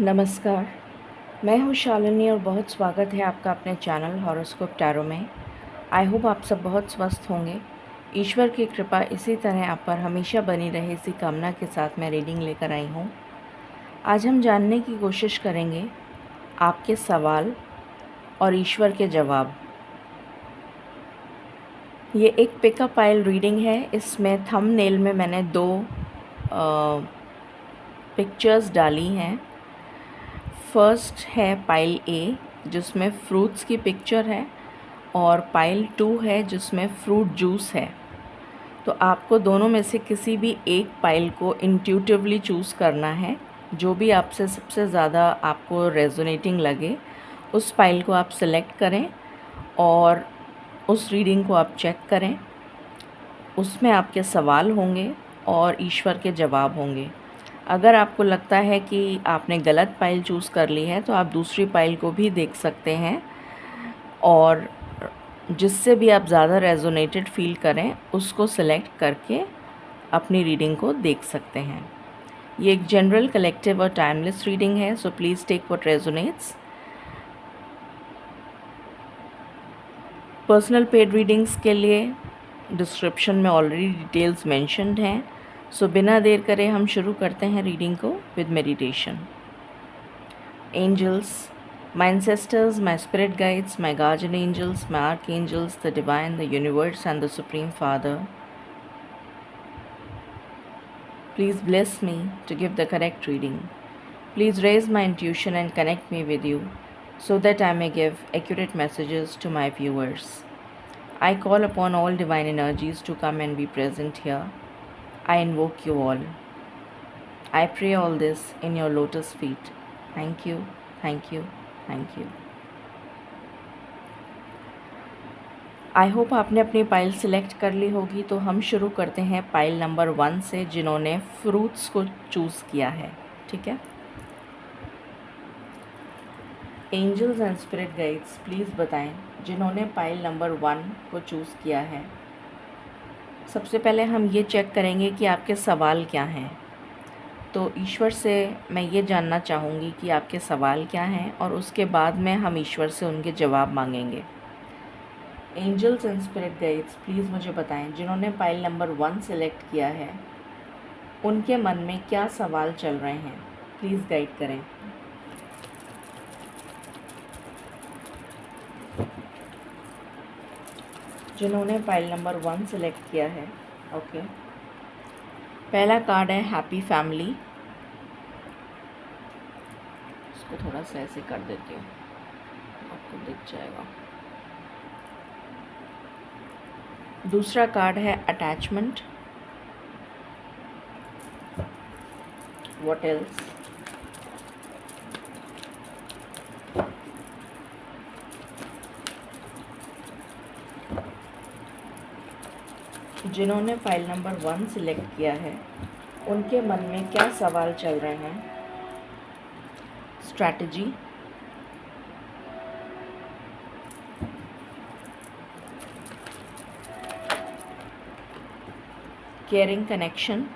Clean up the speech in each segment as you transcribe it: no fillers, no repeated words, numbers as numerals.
नमस्कार, मैं हूँ शालिनी और बहुत स्वागत है आपका अपने चैनल हॉरोस्कोप टैरो में। आई होप आप सब बहुत स्वस्थ होंगे। ईश्वर की कृपा इसी तरह आप पर हमेशा बनी रहे, इसी कामना के साथ मैं रीडिंग लेकर आई हूँ। आज हम जानने की कोशिश करेंगे आपके सवाल और ईश्वर के जवाब। ये एक पिकअप पाइल रीडिंग है। इसमें थंबनेल में मैंने दो पिक्चर्स डाली हैं। फर्स्ट है पाइल ए जिसमें फ्रूट्स की पिक्चर है और पाइल 2 है जिसमें फ्रूट जूस है। तो आपको दोनों में से किसी भी एक पाइल को इंट्यूटिवली चूज़ करना है। जो भी आपसे सबसे ज़्यादा आपको रेजोनेटिंग लगे उस पाइल को आप सेलेक्ट करें और उस रीडिंग को आप चेक करें। उसमें आपके सवाल होंगे और ईश्वर के जवाब होंगे। अगर आपको लगता है कि आपने गलत पाइल चूज़ कर ली है तो आप दूसरी पाइल को भी देख सकते हैं और जिससे भी आप ज़्यादा रेजोनेटेड फील करें उसको सेलेक्ट करके अपनी रीडिंग को देख सकते हैं। ये एक जनरल, कलेक्टिव और टाइमलेस रीडिंग है, so please take what resonates. Personal paid readings के लिए डिस्क्रिप्शन में ऑलरेडी डिटेल्स मेंशन्ड हैं। सो बिना देर करे हम शुरू करते हैं रीडिंग को with meditation. Angels, my ancestors, my spirit guides, my guardian angels, my archangels, the divine, the universe and the supreme father, please bless me to give the correct reading. Please raise my intuition and connect me with you so that I may give accurate messages to my viewers. I call upon all divine energies to come and be present here. I invoke you all. I pray all this in your lotus feet. Thank you, thank you, thank you. I hope आपने अपनी pile select कर ली होगी। तो हम शुरू करते हैं pile number 1 से, जिन्होंने फ्रूट्स को चूज़ किया है। ठीक है। Angels and spirit guides please बताएं जिन्होंने पाइल नंबर 1 को चूज़ किया है। सबसे पहले हम ये चेक करेंगे कि आपके सवाल क्या हैं। तो ईश्वर से मैं ये जानना चाहूँगी कि आपके सवाल क्या हैं और उसके बाद में हम ईश्वर से उनके जवाब मांगेंगे। Angels and spirit guides please मुझे बताएं जिन्होंने पाइल नंबर 1 सेलेक्ट किया है उनके मन में क्या सवाल चल रहे हैं। प्लीज़ गाइड करें। जिन्होंने पाइल नंबर 1 सेलेक्ट किया है, ओके। पहला कार्ड है हैप्पी फैमिली। इसको थोड़ा सा ऐसे कर देती हूँ, आपको दिख जाएगा। दूसरा कार्ड है अटैचमेंट। What else? जिन्होंने फाइल नंबर 1 सिलेक्ट किया है उनके मन में क्या सवाल चल रहे हैं। Strategy, caring connection,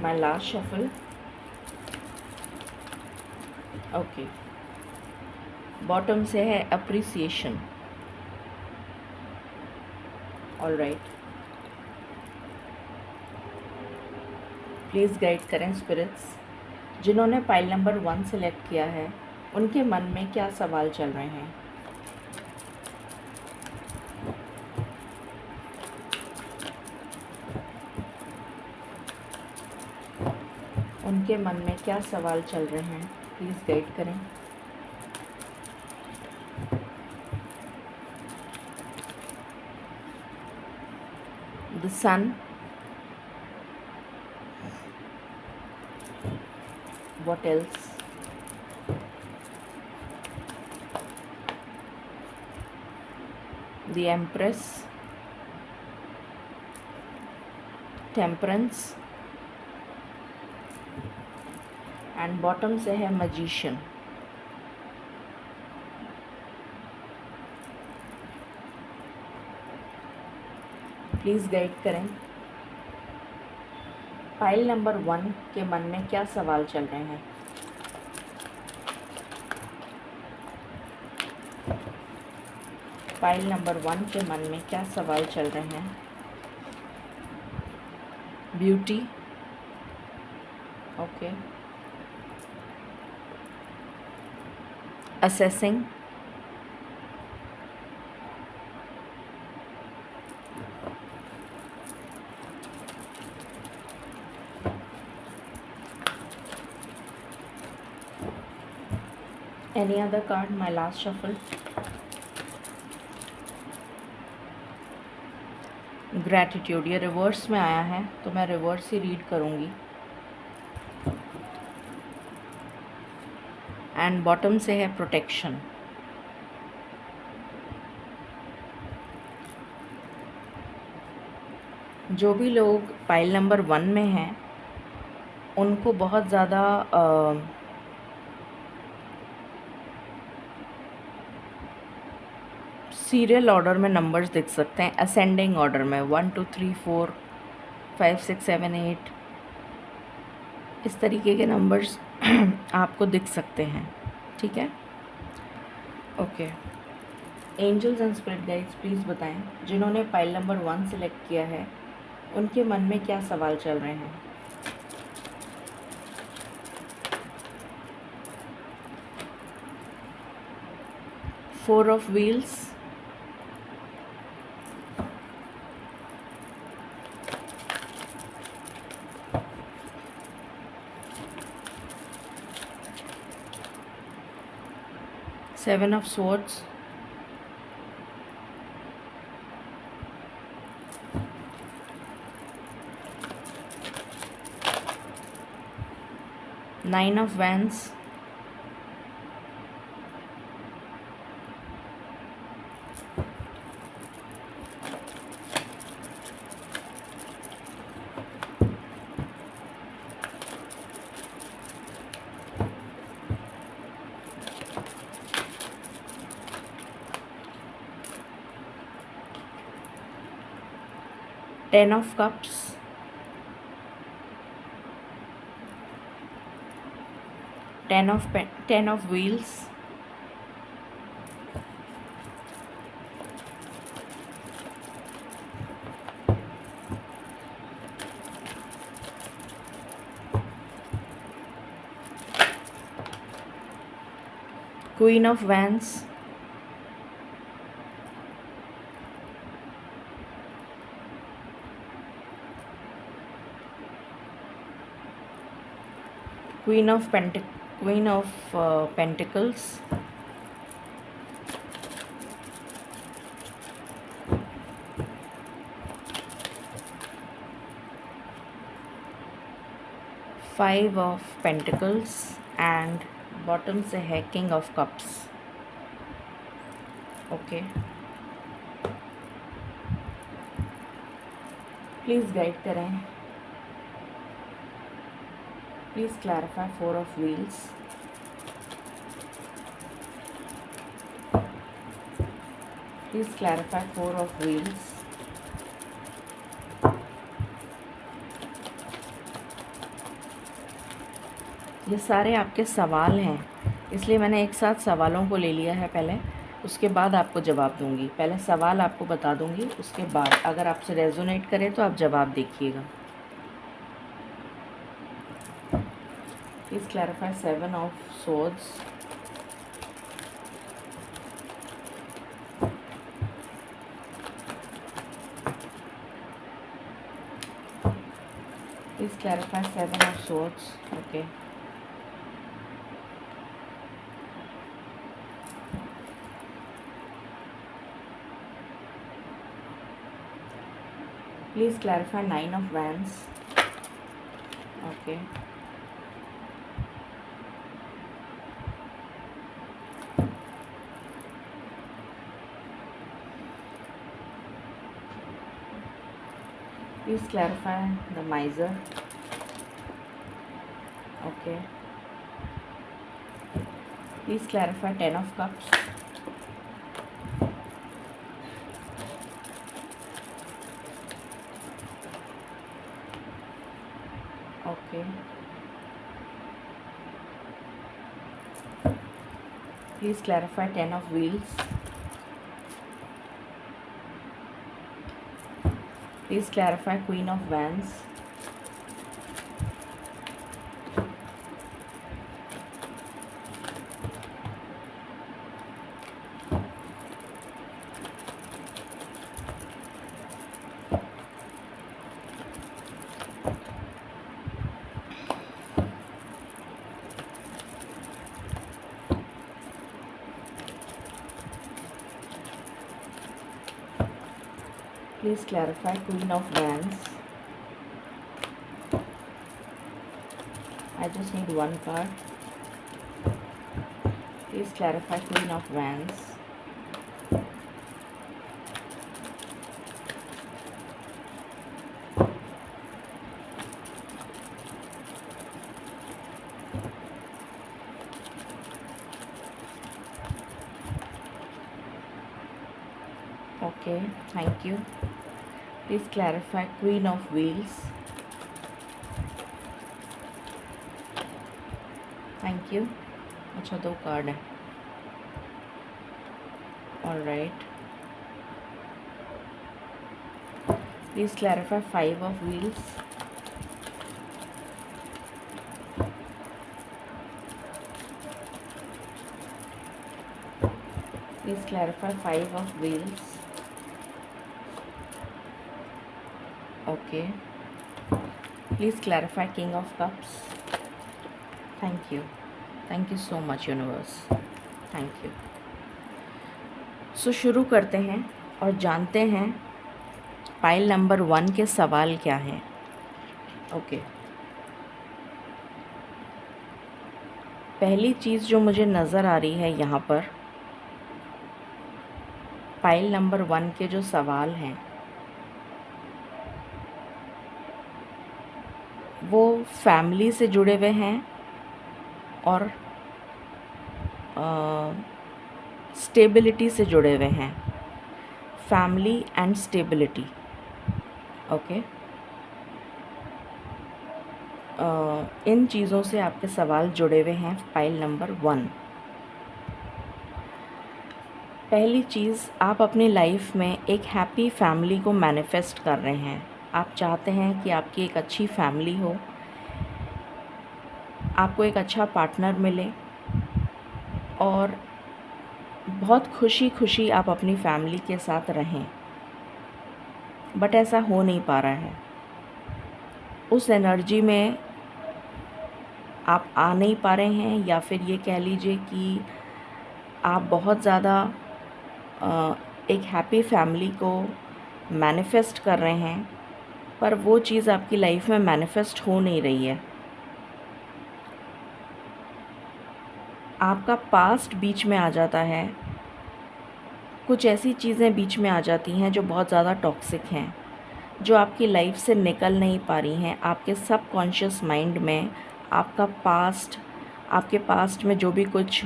my last shuffle, okay. Bottom से है अप्रिसिएशन। ऑलराइट, प्लीज़ गाइड करें स्पिरिट्स जिन्होंने पाइल नंबर 1 सेलेक्ट किया है उनके मन में क्या सवाल चल रहे हैं। उनके मन में क्या सवाल चल रहे हैं, प्लीज़ गाइड करें। The sun, what else? The empress, temperance, and bottom से है मैजिशियन। प्लीज़ गाइड करें पाइल नंबर 1 के मन में क्या सवाल चल रहे हैं। पाइल नंबर 1 के मन में क्या सवाल चल रहे हैं। Beauty, okay. Assessing, any other card, my last shuffle. Gratitude, ये रिवर्स में आया है तो मैं रिवर्स ही रीड करूँगी। एंड बॉटम से है प्रोटेक्शन। जो भी लोग पाइल नंबर 1 में हैं उनको बहुत ज़्यादा सीरियल ऑर्डर में नंबर्स दिख सकते हैं, असेंडिंग ऑर्डर में 1 2 3 4 5 6 7 8 इस तरीके के नंबर्स आपको दिख सकते हैं, ठीक है। Okay, angels and spirit guides please बताएं जिन्होंने पाइल नंबर 1 सेलेक्ट किया है उनके मन में क्या सवाल चल रहे हैं। Four of wheels, seven of swords, nine of wands, ten of cups, ten of wheels, queen of wands, Queen of Pentacles, Five of Pentacles and bottom से है King of Cups, okay. Please guide करें, please clarify four of wheels, please clarify four of wheels, ये सारे आपके सवाल हैं इसलिए मैंने एक साथ सवालों को ले लिया है पहले, उसके बाद आपको जवाब दूंगी। पहले सवाल आपको बता दूंगी, उसके बाद अगर आपसे रेजोनेट करे तो आप जवाब देखिएगा। Please clarify seven of swords, please clarify seven of swords, okay. Please clarify nine of wands, okay. Please clarify the miser, okay. Please clarify Ten of Cups. Okay. Please clarify Ten of Wheels. Please clarify Queen of Wands. Please clarify Queen of Wands. I just need one card. Please clarify Queen of Wands. Okay, thank you. Please clarify Queen of Wheels. Thank you. अच्छा 2 card है. All right. Please clarify 5 of wheels. Please clarify 5 of wheels. Okay. Please clarify king of cups. Thank you so much universe. Thank you. So शुरू करते हैं और जानते हैं pile number 1 के सवाल क्या हैं. ओके. पहली चीज़ जो मुझे नज़र आ रही है यहाँ पर, पाइल नंबर 1 के जो सवाल हैं वो फैमिली से जुड़े हुए हैं और स्टेबिलिटी से जुड़े हुए हैं. Family and stability. ओके. इन चीज़ों से आपके सवाल जुड़े हुए हैं पाइल नंबर 1. पहली चीज़, आप अपनी लाइफ में एक हैप्पी फैमिली को मैनिफेस्ट कर रहे हैं. आप चाहते हैं कि आपकी एक अच्छी फैमिली हो, आपको एक अच्छा पार्टनर मिले और बहुत खुशी खुशी आप अपनी फैमिली के साथ रहें. बट ऐसा हो नहीं पा रहा है. उस एनर्जी में आप आ नहीं पा रहे हैं, या फिर ये कह लीजिए कि आप बहुत ज़्यादा एक हैप्पी फैमिली को मैनिफेस्ट कर रहे हैं, पर वो चीज़ आपकी लाइफ में मैनिफेस्ट हो नहीं रही है. आपका पास्ट बीच में आ जाता है. कुछ ऐसी चीज़ें बीच में आ जाती हैं जो बहुत ज़्यादा टॉक्सिक हैं, जो आपकी लाइफ से निकल नहीं पा रही हैं. आपके सबकॉन्शियस माइंड में आपका पास्ट, आपके पास्ट में जो भी कुछ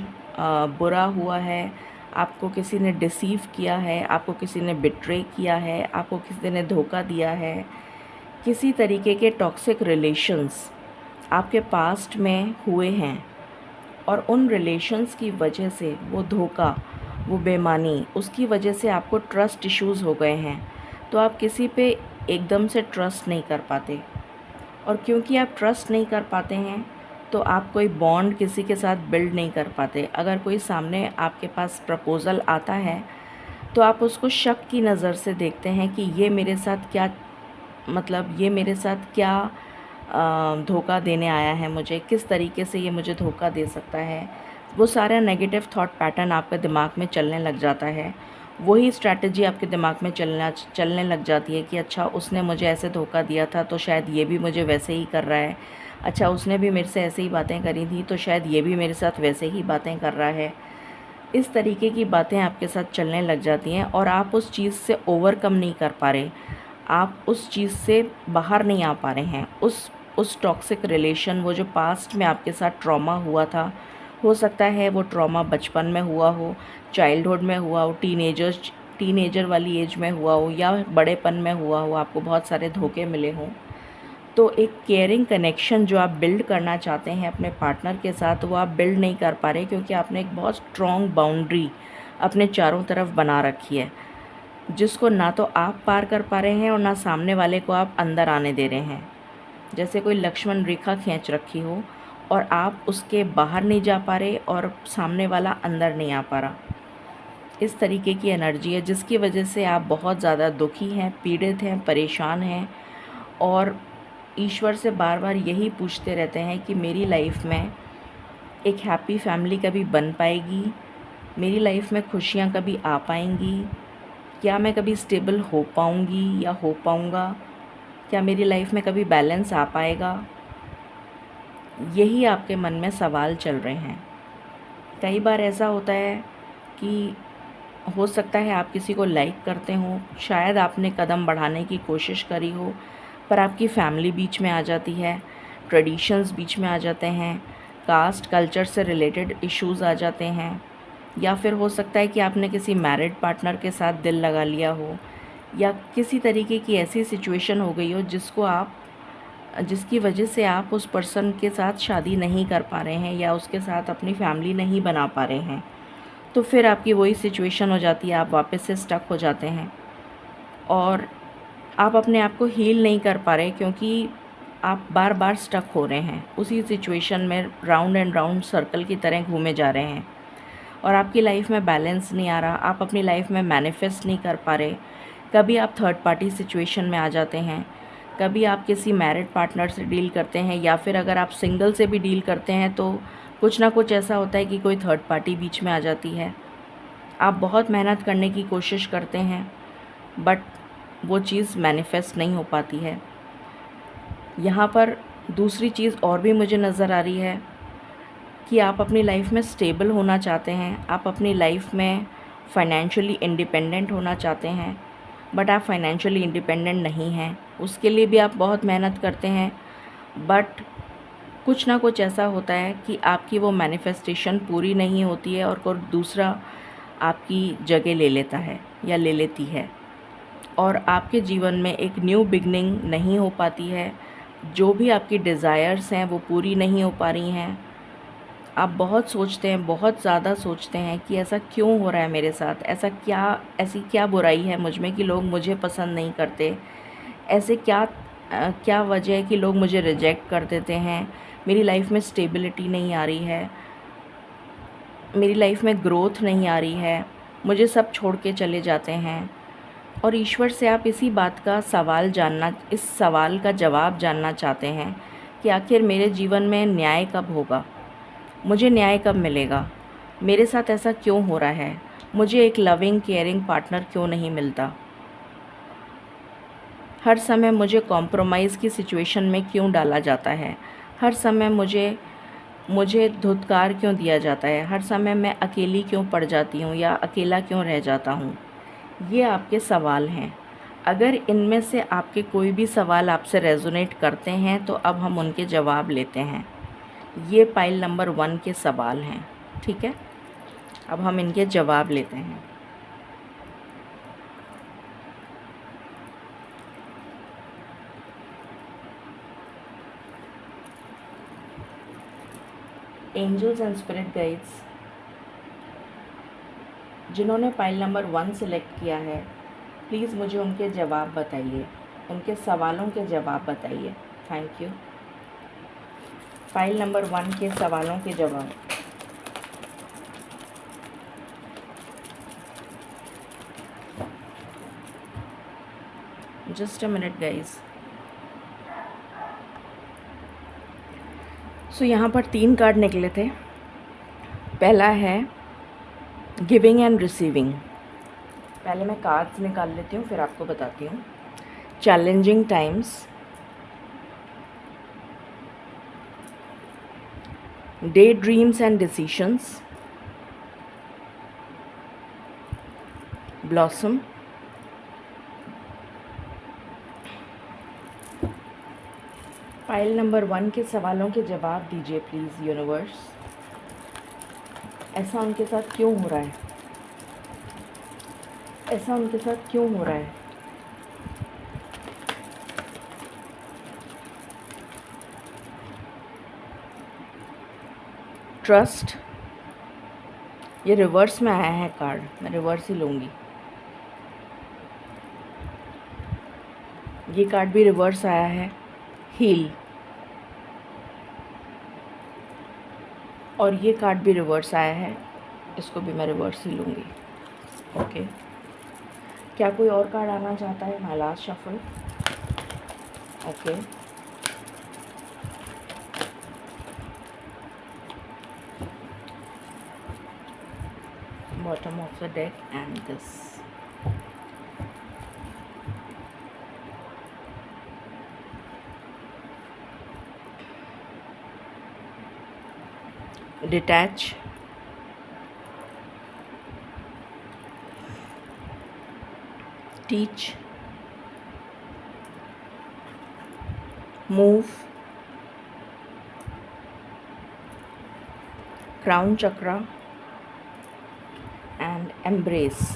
बुरा हुआ है, आपको किसी ने डिसीव किया है, आपको किसी ने बिट्रे किया है, आपको किसी ने धोखा दिया है, किसी तरीके के टॉक्सिक रिलेशंस आपके पास्ट में हुए हैं और उन रिलेशंस की वजह से वो धोखा, वो बेईमानी, उसकी वजह से आपको ट्रस्ट इश्यूज़ हो गए हैं. तो आप किसी पे एकदम से ट्रस्ट नहीं कर पाते, और क्योंकि आप ट्रस्ट नहीं कर पाते हैं तो आप कोई बॉन्ड किसी के साथ बिल्ड नहीं कर पाते. अगर कोई सामने आपके पास प्रपोज़ल आता है तो आप उसको शक की नज़र से देखते हैं कि ये मेरे साथ क्या, मतलब ये मेरे साथ क्या धोखा देने आया है मुझे, किस तरीके से ये मुझे धोखा दे सकता है. वो सारा नेगेटिव थॉट पैटर्न आपके दिमाग में चलने लग जाता है. वही स्ट्रैटेजी आपके दिमाग में चलने लग जाती है कि अच्छा उसने मुझे ऐसे धोखा दिया था तो शायद ये भी मुझे वैसे ही कर रहा है. अच्छा उसने भी मेरे से ऐसे ही बातें करी थी तो शायद ये भी मेरे साथ वैसे ही बातें कर रहा है. इस तरीके की बातें आपके साथ चलने लग जाती हैं और आप उस चीज़ से ओवरकम नहीं कर पा रहे. आप उस चीज़ से बाहर नहीं आ पा रहे हैं. उस टॉक्सिक रिलेशन, वो जो पास्ट में आपके साथ ट्रॉमा हुआ था, हो सकता है वो ट्रॉमा बचपन में हुआ हो, चाइल्डहुड में हुआ हो, टीनेजर वाली एज में हुआ हो, या बड़ेपन में हुआ हो, आपको बहुत सारे धोखे मिले हों। तो एक केयरिंग कनेक्शन जो आप बिल्ड करना चाहते हैं अपने पार्टनर के साथ, वो आप बिल्ड नहीं कर पा रहे क्योंकि आपने एक बहुत स्ट्रॉन्ग बाउंड्री अपने चारों तरफ बना रखी है, जिसको ना तो आप पार कर पा रहे हैं और ना सामने वाले को आप अंदर आने दे रहे हैं। जैसे कोई लक्ष्मण रेखा खींच रखी हो और आप उसके बाहर नहीं जा पा रहे और सामने वाला अंदर नहीं आ पा रहा। इस तरीके की एनर्जी है जिसकी वजह से आप बहुत ज़्यादा दुखी हैं, पीड़ित हैं, परेशान हैं और ईश्वर से बार बार यही पूछते रहते हैं कि मेरी लाइफ में एक हैप्पी फैमिली कभी बन पाएगी, मेरी लाइफ में खुशियाँ कभी आ पाएंगी, क्या मैं कभी स्टेबल हो पाऊँगी या हो पाऊँगा, क्या मेरी लाइफ में कभी बैलेंस आ पाएगा। यही आपके मन में सवाल चल रहे हैं। कई बार ऐसा होता है कि हो सकता है आप किसी को लाइक करते हो, शायद आपने कदम बढ़ाने की कोशिश करी हो, पर आपकी फैमिली बीच में आ जाती है, ट्रेडिशंस बीच में आ जाते हैं, कास्ट कल्चर से रिलेटेड इश्यूज़ आ जाते हैं, या फिर हो सकता है कि आपने किसी मैरिड पार्टनर के साथ दिल लगा लिया हो, या किसी तरीके की ऐसी सिचुएशन हो गई हो जिसकी वजह से आप उस पर्सन के साथ शादी नहीं कर पा रहे हैं या उसके साथ अपनी फैमिली नहीं बना पा रहे हैं। तो फिर आपकी वही सिचुएशन हो जाती है, आप वापस से स्टक हो जाते हैं और आप अपने आप को हील नहीं कर पा रहे क्योंकि आप बार बार स्टक हो रहे हैं उसी सिचुएशन में, राउंड एंड राउंड सर्कल की तरह घूमे जा रहे हैं और आपकी लाइफ में बैलेंस नहीं आ रहा, आप अपनी लाइफ में मैनिफेस्ट नहीं कर पा रहे। कभी आप थर्ड पार्टी सिचुएशन में आ जाते हैं, कभी आप किसी मैरिड पार्टनर से डील करते हैं, या फिर अगर आप सिंगल से भी डील करते हैं तो कुछ ना कुछ ऐसा होता है कि कोई थर्ड पार्टी बीच में आ जाती है। आप बहुत मेहनत करने की कोशिश करते हैं बट वो चीज़ मैनिफेस्ट नहीं हो पाती है। यहाँ पर दूसरी चीज़ और भी मुझे नज़र आ रही है कि आप अपनी लाइफ में स्टेबल होना चाहते हैं, आप अपनी लाइफ में फाइनेंशियली इंडिपेंडेंट होना चाहते हैं, बट आप फाइनेंशियली इंडिपेंडेंट नहीं हैं। उसके लिए भी आप बहुत मेहनत करते हैं बट कुछ ना कुछ ऐसा होता है कि आपकी वो मैनिफेस्टेशन पूरी नहीं होती है और कोई दूसरा आपकी जगह ले लेता है या ले लेती है और आपके जीवन में एक न्यू बिगनिंग नहीं हो पाती है। जो भी आपकी डिज़ायर्स हैं वो पूरी नहीं हो पा रही हैं। आप बहुत सोचते हैं, बहुत ज़्यादा सोचते हैं कि ऐसा क्यों हो रहा है मेरे साथ, ऐसी क्या बुराई है मुझ में कि लोग मुझे पसंद नहीं करते, ऐसे क्या वजह है कि लोग मुझे रिजेक्ट कर देते हैं, मेरी लाइफ में स्टेबिलिटी नहीं आ रही है, मेरी लाइफ में ग्रोथ नहीं आ रही है, मुझे सब छोड़ के चले जाते हैं। और ईश्वर से आप इस सवाल का जवाब जानना चाहते हैं कि आखिर मेरे जीवन में न्याय कब होगा, मुझे न्याय कब मिलेगा, मेरे साथ ऐसा क्यों हो रहा है, मुझे एक लविंग केयरिंग पार्टनर क्यों नहीं मिलता, हर समय मुझे कॉम्प्रोमाइज़ की सिचुएशन में क्यों डाला जाता है, हर समय मुझे धुतकार क्यों दिया जाता है, हर समय मैं अकेली क्यों पड़ जाती हूँ या अकेला क्यों रह जाता हूँ। ये आपके सवाल हैं। अगर इनमें से आपके कोई भी सवाल आपसे रेजोनेट करते हैं तो अब हम उनके जवाब लेते हैं। ये पाइल नंबर 1 के सवाल हैं, ठीक है। अब हम इनके जवाब लेते हैं। एंजल्स एंड स्पिरिट गाइड्स, जिन्होंने पाइल नंबर 1 सेलेक्ट किया है, प्लीज़ मुझे उनके जवाब बताइए, उनके सवालों के जवाब बताइए। Thank you. पाइल नंबर 1 के सवालों के जवाब। Just a minute guys. So यहाँ पर 3 कार्ड निकले थे। पहला है गिविंग एंड रिसीविंग। पहले मैं कार्ड्स निकाल लेती हूँ फिर आपको बताती हूँ। Challenging times, day dreams and decisions, blossom, pile number 1 के सवालों के जवाब दीजिए प्लीज़ यूनिवर्स। ऐसा उनके साथ क्यों हो रहा है? ऐसा उनके साथ क्यों हो रहा है? ट्रस्ट, ये रिवर्स में आया है कार्ड, मैं रिवर्स ही लूँगी। ये कार्ड भी रिवर्स आया है, हील, और ये कार्ड भी रिवर्स आया है, इसको भी मैं रिवर्स ही लूँगी। ओके, क्या कोई और कार्ड आना चाहता है? My last shuffle. Okay, bottom of the deck and this. Detach, teach, move, crown chakra and embrace.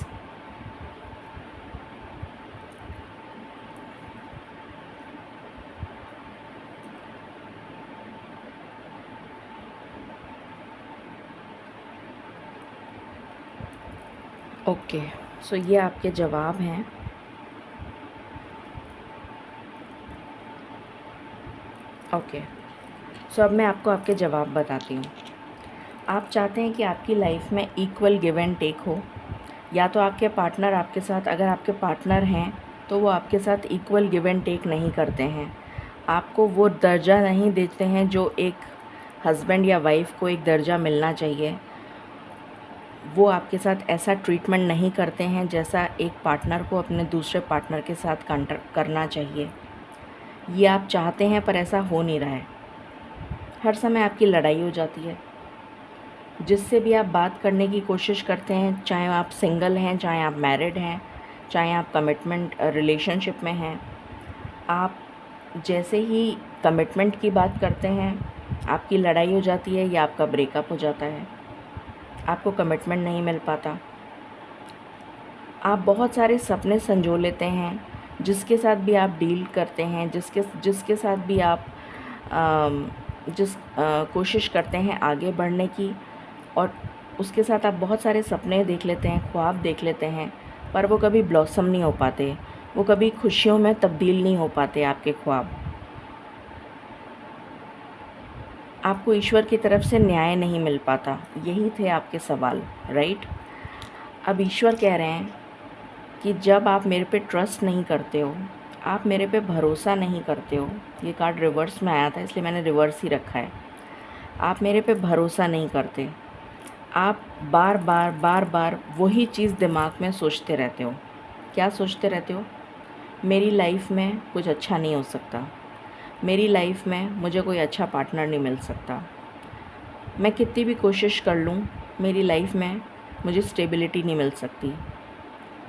Okay, so ये आपके जवाब हैं। ओके, सो अब मैं आपको आपके जवाब बताती हूँ। आप चाहते हैं कि आपकी लाइफ में इक्वल गिव एंड टेक हो, या तो आपके पार्टनर आपके साथ, अगर आपके पार्टनर हैं तो वो आपके साथ इक्वल गिव एंड टेक नहीं करते हैं, आपको वो दर्जा नहीं देते हैं जो एक हस्बैंड या वाइफ को एक दर्जा मिलना चाहिए। वो आपके साथ ऐसा ट्रीटमेंट नहीं करते हैं जैसा एक पार्टनर को अपने दूसरे पार्टनर के साथ करना चाहिए। ये आप चाहते हैं पर ऐसा हो नहीं रहा है। हर समय आपकी लड़ाई हो जाती है। जिससे भी आप बात करने की कोशिश करते हैं, चाहे आप सिंगल हैं, चाहे आप मैरिड हैं, चाहे आप कमिटमेंट रिलेशनशिप में हैं, आप जैसे ही कमिटमेंट की बात करते हैं आपकी लड़ाई हो जाती है या आपका ब्रेकअप हो जाता है, आपको कमिटमेंट नहीं मिल पाता। आप बहुत सारे सपने संजो लेते हैं, जिसके साथ भी आप डील करते हैं, जिसके साथ भी आप कोशिश करते हैं आगे बढ़ने की, और उसके साथ आप बहुत सारे सपने देख लेते हैं, ख्वाब देख लेते हैं, पर वो कभी ब्लॉसम नहीं हो पाते, वो कभी खुशियों में तब्दील नहीं हो पाते आपके ख्वाब। आपको ईश्वर की तरफ से न्याय नहीं मिल पाता। यही थे आपके सवाल, राइट? अब ईश्वर कह रहे हैं कि जब आप मेरे पे ट्रस्ट नहीं करते हो, आप मेरे पे भरोसा नहीं करते हो, ये कार्ड रिवर्स में आया था इसलिए मैंने रिवर्स ही रखा है। आप मेरे पे भरोसा नहीं करते, आप बार बार वही चीज़ दिमाग में सोचते रहते हो। क्या सोचते रहते हो? मेरी लाइफ में कुछ अच्छा नहीं हो सकता, मेरी लाइफ में मुझे कोई अच्छा पार्टनर नहीं मिल सकता, मैं कितनी भी कोशिश कर लूँ मेरी लाइफ में मुझे स्टेबिलिटी नहीं मिल सकती,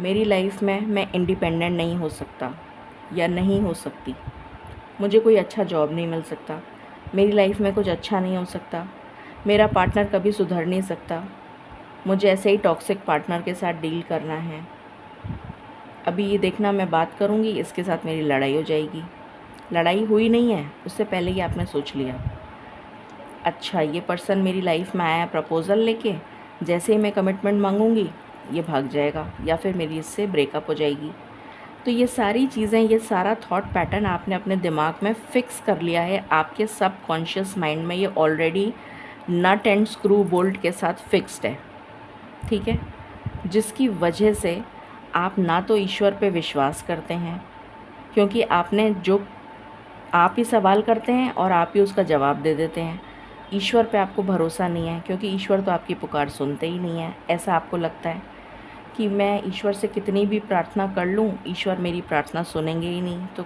मेरी लाइफ में मैं इंडिपेंडेंट नहीं हो सकता या नहीं हो सकती, मुझे कोई अच्छा जॉब नहीं मिल सकता, मेरी लाइफ में कुछ अच्छा नहीं हो सकता, मेरा पार्टनर कभी सुधर नहीं सकता, मुझे ऐसे ही टॉक्सिक पार्टनर के साथ डील करना है। अभी ये देखना, मैं बात करूँगी इसके साथ मेरी लड़ाई हो जाएगी। लड़ाई हुई नहीं है, उससे पहले ही आपने सोच लिया अच्छा ये पर्सन मेरी लाइफ में आया है प्रपोज़ल लेके, जैसे ही मैं कमिटमेंट मांगूंगी ये भाग जाएगा या फिर मेरी इससे ब्रेकअप हो जाएगी। तो ये सारी चीज़ें, ये सारा थॉट पैटर्न आपने अपने दिमाग में फ़िक्स कर लिया है, आपके सबकॉन्शियस माइंड में ये already nut and screw bolt के साथ फिक्स्ड है, ठीक है? जिसकी वजह से आप ना तो ईश्वर पे विश्वास करते हैं, क्योंकि आपने जो आप ही सवाल करते हैं और आप ही उसका जवाब दे देते हैं। ईश्वर पे आपको भरोसा नहीं है, क्योंकि ईश्वर तो आपकी पुकार सुनते ही नहीं है। ऐसा आपको लगता है कि मैं ईश्वर से कितनी भी प्रार्थना कर लूँ, ईश्वर मेरी प्रार्थना सुनेंगे ही नहीं, तो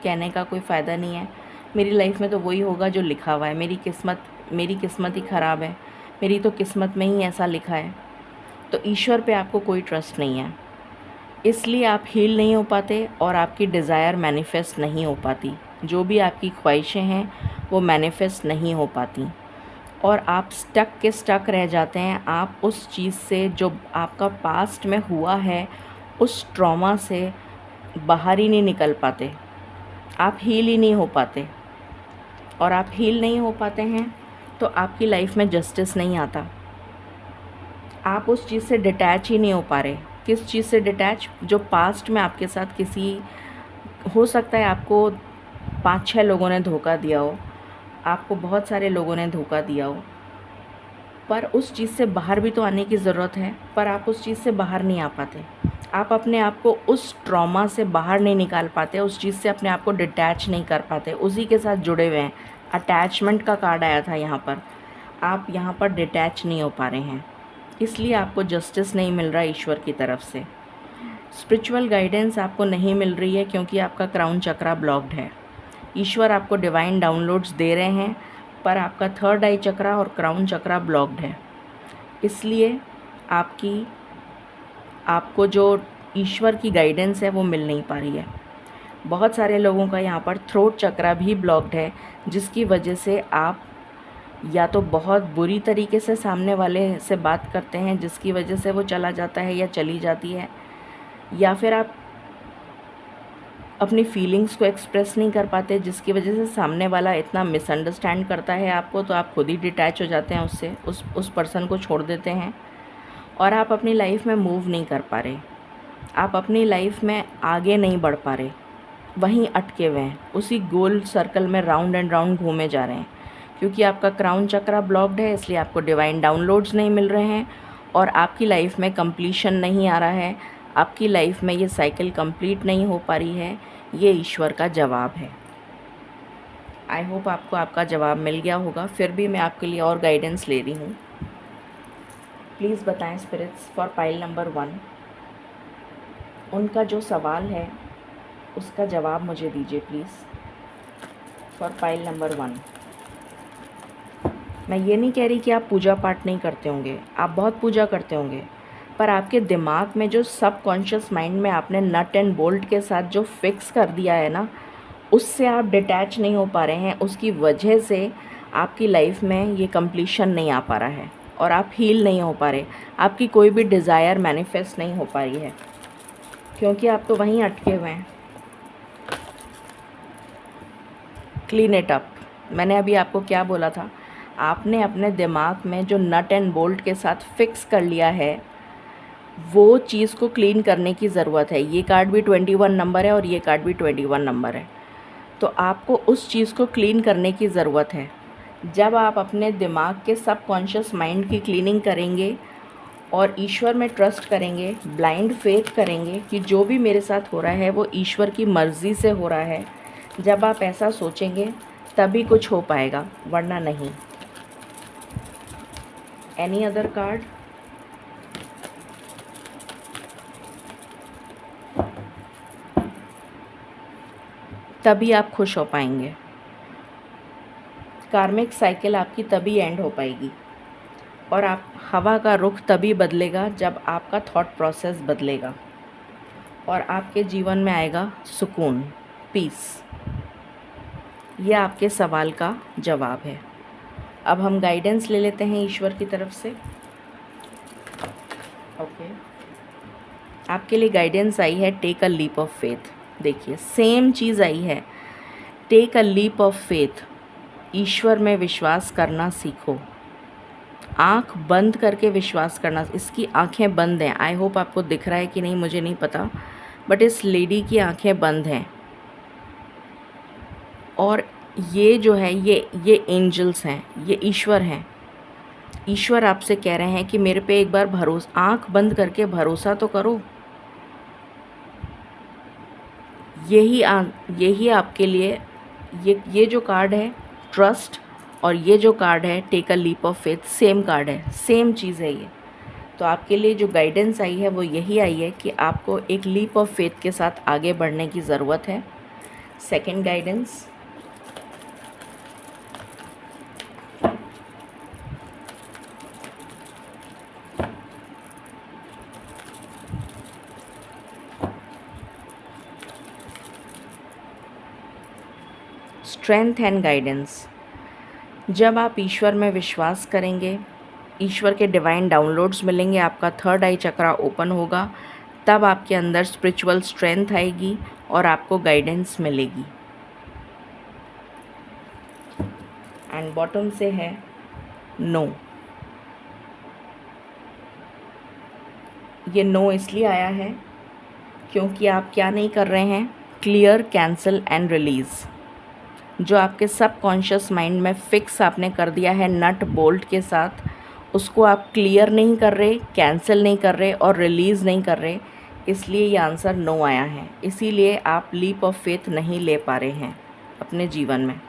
कहने का कोई फ़ायदा नहीं है। मेरी लाइफ में तो वही होगा जो लिखा हुआ है, मेरी किस्मत ही ख़राब है, मेरी तो किस्मत में ही ऐसा लिखा है। तो ईश्वर पे आपको कोई ट्रस्ट नहीं है, इसलिए आप हील नहीं हो पाते और आपकी डिज़ायर मैनिफेस्ट नहीं हो पाती। जो भी आपकी ख्वाहिशें हैं वो मैनिफेस्ट नहीं हो पाती। और आप स्टक के स्टक रह जाते हैं। आप उस चीज़ से जो आपका पास्ट में हुआ है, उस ट्रॉमा से बाहर ही नहीं निकल पाते, आप हील ही नहीं हो पाते। और आप हील नहीं हो पाते हैं तो आपकी लाइफ में जस्टिस नहीं आता। आप उस चीज़ से डिटैच ही नहीं हो पा रहे। किस चीज़ से डिटैच? जो पास्ट में आपके साथ किसी, हो सकता है आपको 5-6 लोगों ने धोखा दिया हो, आपको बहुत सारे लोगों ने धोखा दिया हो, पर उस चीज़ से बाहर भी तो आने की ज़रूरत है, पर आप उस चीज़ से बाहर नहीं आ पाते। आप अपने आप को उस ट्रॉमा से बाहर नहीं निकाल पाते, उस चीज़ से अपने आप को डिटैच नहीं कर पाते, उसी के साथ जुड़े हुए हैं। अटैचमेंट का कार्ड आया था यहाँ पर। आप यहाँ पर डिटैच नहीं हो पा रहे हैं, इसलिए आपको जस्टिस नहीं मिल रहा ईश्वर की तरफ से। स्पिरिचुअल गाइडेंस आपको नहीं मिल रही है क्योंकि आपका क्राउन चक्रा ब्लॉक्ड है। ईश्वर आपको डिवाइन डाउनलोड्स दे रहे हैं, पर आपका थर्ड आई चक्रा और क्राउन चक्रा ब्लॉक्ड है, इसलिए आपको जो ईश्वर की गाइडेंस है वो मिल नहीं पा रही है। बहुत सारे लोगों का यहाँ पर थ्रोट चक्रा भी ब्लॉक्ड है, जिसकी वजह से आप या तो बहुत बुरी तरीके से सामने वाले से बात करते हैं, जिसकी वजह से वो चला जाता है या चली जाती है, या फिर आप अपनी फीलिंग्स को एक्सप्रेस नहीं कर पाते, जिसकी वजह से सामने वाला इतना मिसअंडरस्टैंड करता है आपको, तो आप खुद ही डिटैच हो जाते हैं उससे, उस पर्सन को छोड़ देते हैं और आप अपनी लाइफ में मूव नहीं कर पा रहे। आप अपनी लाइफ में आगे नहीं बढ़ पा रहे, वहीं अटके हुए हैं, उसी गोल सर्कल में राउंड एंड राउंड घूमे जा रहे हैं। क्योंकि आपका क्राउन चक्रा ब्लॉक्ड है, इसलिए आपको डिवाइन डाउनलोड्स नहीं मिल रहे हैं और आपकी लाइफ में कंप्लीशन नहीं आ रहा है, आपकी लाइफ में ये साइकिल कंप्लीट नहीं हो पा रही है। ये ईश्वर का जवाब है। आई होप आपको आपका जवाब मिल गया होगा। फिर भी मैं आपके लिए और गाइडेंस ले रही हूँ। प्लीज़ बताएं स्पिरिट्स फॉर पाइल नंबर 1, उनका जो सवाल है उसका जवाब मुझे दीजिए प्लीज़ फॉर पाइल नंबर 1। मैं ये नहीं कह रही कि आप पूजा पाठ नहीं करते होंगे, आप बहुत पूजा करते होंगे, पर आपके दिमाग में जो सबकॉन्शियस माइंड में आपने नट एंड बोल्ट के साथ जो फिक्स कर दिया है ना, उससे आप डिटैच नहीं हो पा रहे हैं। उसकी वजह से आपकी लाइफ में ये कंप्लीशन नहीं आ पा रहा है और आप हील नहीं हो पा रहे। आपकी कोई भी डिज़ायर मैनिफेस्ट नहीं हो पा रही है क्योंकि आप तो वहीं अटके हुए हैं। Clean it up. मैंने अभी आपको क्या बोला था? आपने अपने दिमाग में जो नट एंड बोल्ट के साथ फिक्स कर लिया है, वो चीज़ को क्लीन करने की ज़रूरत है। ये कार्ड भी 21 नंबर है और ये कार्ड भी 21 नंबर है, तो आपको उस चीज़ को क्लीन करने की ज़रूरत है। जब आप अपने दिमाग के सबकॉन्शियस माइंड की क्लीनिंग करेंगे और ईश्वर में ट्रस्ट करेंगे, ब्लाइंड फेथ करेंगे कि जो भी मेरे साथ हो रहा है वो ईश्वर की मर्ज़ी से हो रहा है, जब आप ऐसा सोचेंगे तभी कुछ हो पाएगा, वरना नहीं। Any other card? तभी आप खुश हो पाएंगे। कार्मिक साइकिल आपकी तभी एंड हो पाएगी और आप हवा का रुख तभी बदलेगा जब आपका थॉट प्रोसेस बदलेगा और आपके जीवन में आएगा सुकून, पीस। ये आपके सवाल का जवाब है। अब हम गाइडेंस ले लेते हैं ईश्वर की तरफ से। ओके, आपके लिए गाइडेंस आई है take a leap of faith. देखिए सेम चीज़ आई है, take a leap of faith. ईश्वर में विश्वास करना सीखो। आँख बंद करके विश्वास करना। इसकी आंखें बंद हैं, आई होप आपको दिख रहा है कि नहीं मुझे नहीं पता, बट इस लेडी की आंखें बंद हैं और ये जो है ये एंजल्स हैं, ये ईश्वर हैं। ईश्वर आपसे कह रहे हैं कि मेरे पे एक बार आँख बंद करके भरोसा तो करो। यही आपके लिए ये जो कार्ड है ट्रस्ट और ये जो कार्ड है take a leap of faith, same card है, सेम चीज़ है ये। तो आपके लिए जो गाइडेंस आई है वो यही आई है कि आपको एक लीप ऑफ फेथ के साथ आगे बढ़ने की ज़रूरत है। Second guidance, strength and guidance. जब आप ईश्वर में विश्वास करेंगे, ईश्वर के डिवाइन डाउनलोड्स मिलेंगे, आपका थर्ड आई चक्रा ओपन होगा, तब आपके अंदर स्पिरिचुअल स्ट्रेंथ आएगी और आपको गाइडेंस मिलेगी। एंड बॉटम से है नो। ये नो इसलिए आया है क्योंकि आप क्या नहीं कर रहे हैं, क्लियर, कैंसिल एंड रिलीज़। जो आपके सबकॉन्शियस माइंड में फिक्स आपने कर दिया है नट बोल्ट के साथ, उसको आप क्लियर नहीं कर रहे, कैंसिल नहीं कर रहे और रिलीज़ नहीं कर रहे, इसलिए ये आंसर नो आया है। इसीलिए आप लीप ऑफ फेथ नहीं ले पा रहे हैं अपने जीवन में।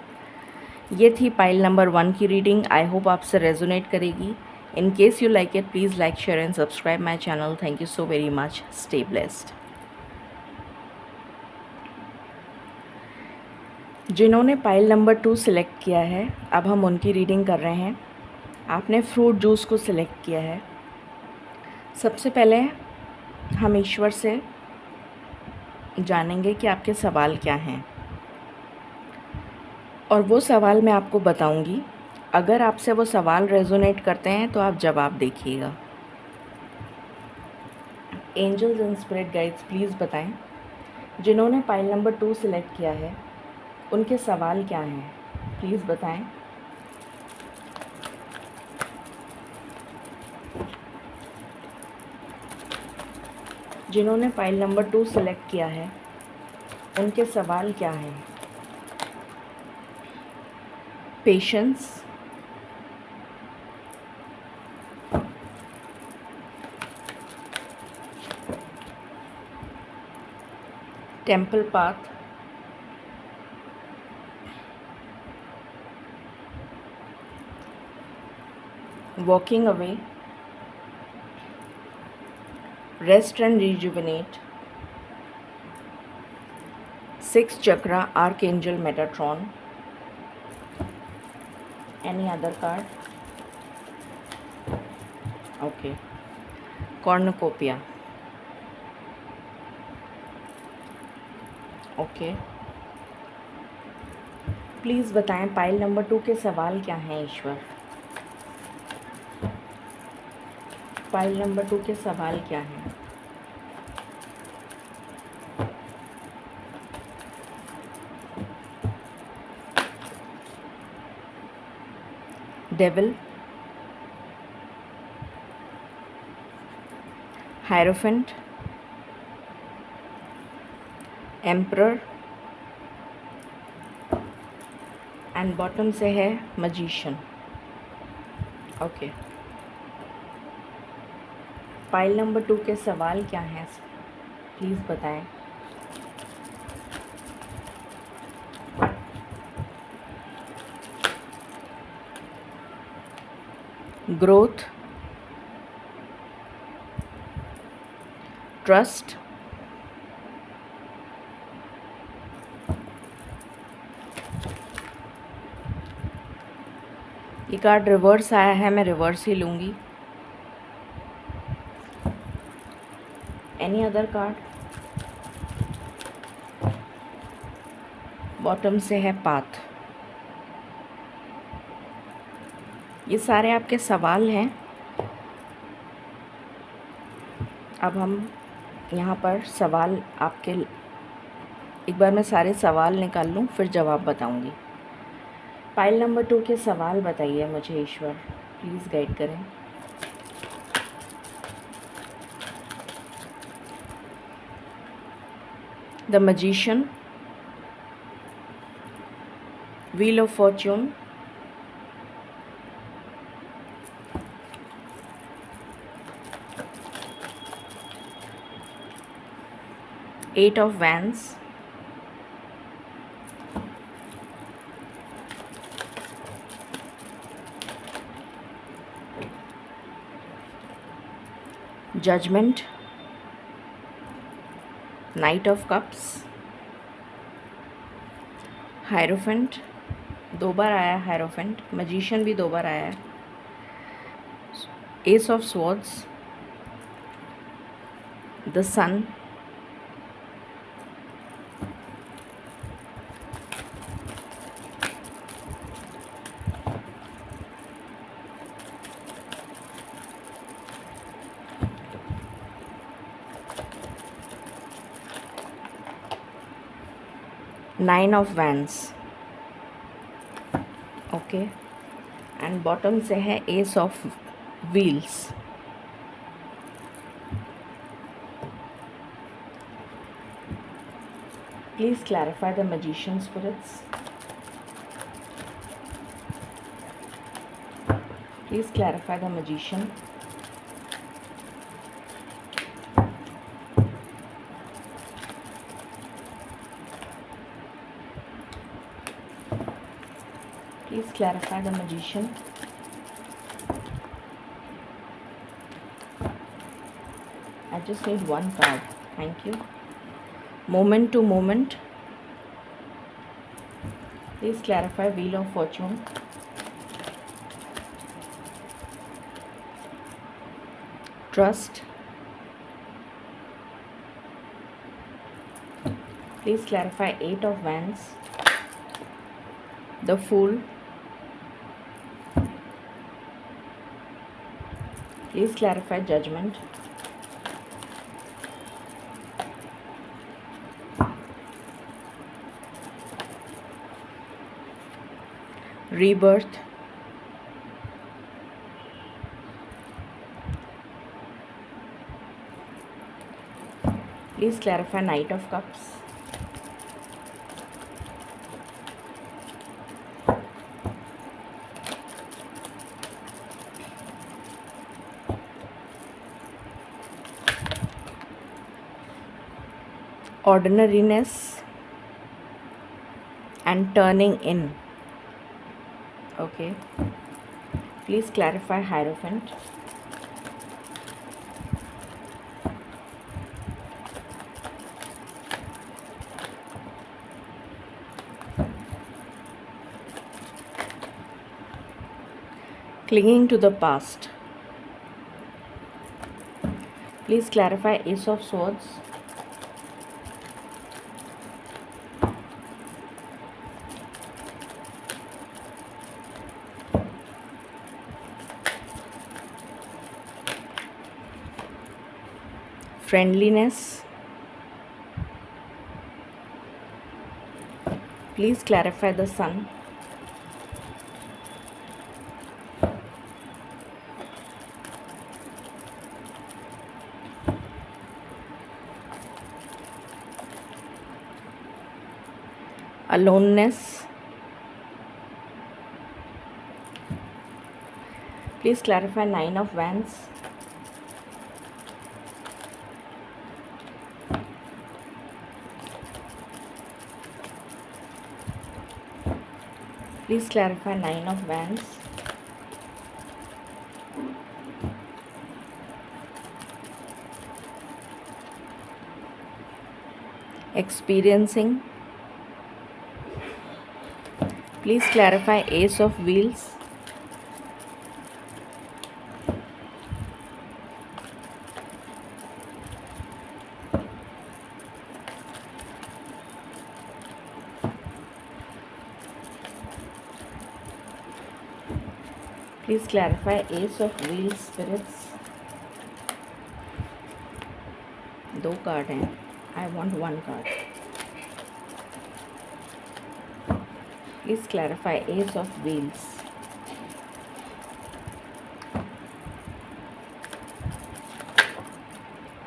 ये थी पाइल नंबर 1 की रीडिंग। आई होप आपसे रेजोनेट करेगी। In case you like it, please like, share and subscribe my channel. Thank you so very much. Stay blessed. जिन्होंने पाइल नंबर 2 सिलेक्ट किया है, अब हम उनकी रीडिंग कर रहे हैं। आपने फ्रूट जूस को सिलेक्ट किया है। सबसे पहले हम ईश्वर से जानेंगे कि आपके सवाल क्या हैं, और वो सवाल मैं आपको बताऊंगी। अगर आपसे वो सवाल रेजोनेट करते हैं तो आप जवाब देखिएगा। Angels and spirit guides please बताएं, जिन्होंने पाइल नंबर 2 सिलेक्ट किया है उनके सवाल क्या हैं, प्लीज़ बताएं। जिन्होंने पाइल नंबर 2 सिलेक्ट किया है उनके सवाल क्या हैं। Patience, temple path, walking away, rest and rejuvenate, 6th chakra, archangel Metatron. Any other card? Okay, cornucopia. Okay, please बताएं पाइल नंबर 2 के सवाल क्या हैं ईश्वर। पाइल नंबर 2 के सवाल क्या हैं। Devil, hierophant, emperor and bottom से है मैजिशियन। ओके, पाइल नंबर 2 के सवाल क्या हैं, प्लीज़ बताएं। ग्रोथ, ट्रस्ट, ये कार्ड रिवर्स आया है, मैं रिवर्स ही लूँगी। Any other card? बॉटम से है पाथ। ये सारे आपके सवाल हैं। अब हम यहाँ पर सवाल आपके, एक बार मैं सारे सवाल निकाल लूँ फिर जवाब बताऊँगी। पाइल नंबर 2 के सवाल बताइए मुझे ईश्वर, प्लीज़ गाइड करें। The magician, wheel of fortune, eight of wands, judgement, knight of cups, hierophant, 2 बार आया हायरोफेंट, मैजिशियन भी 2 बार आया है, ace of swords, the sun, 9 of wands, okay, and bottom से है ace of wheels. Please clarify the magician spirits. Please clarify the magician. Please clarify the magician. I just need one card. Thank you. Moment to moment. Please clarify Wheel of Fortune. Trust. Please clarify Eight of Wands. The Fool. Please clarify Judgment. Rebirth. Please clarify Knight of Cups. Ordinariness and turning in. Okay. Please clarify Hierophant. Clinging to the past. Please clarify Ace of Swords. Friendliness. Please clarify the Sun. Aloneness. Please clarify Nine of Wands. Please clarify Nine of Wands. Experiencing. Please clarify Ace of Wheels. Please clarify Ace of Wheels spirits. दो card हैं. I want one card. Please clarify Ace of Wheels.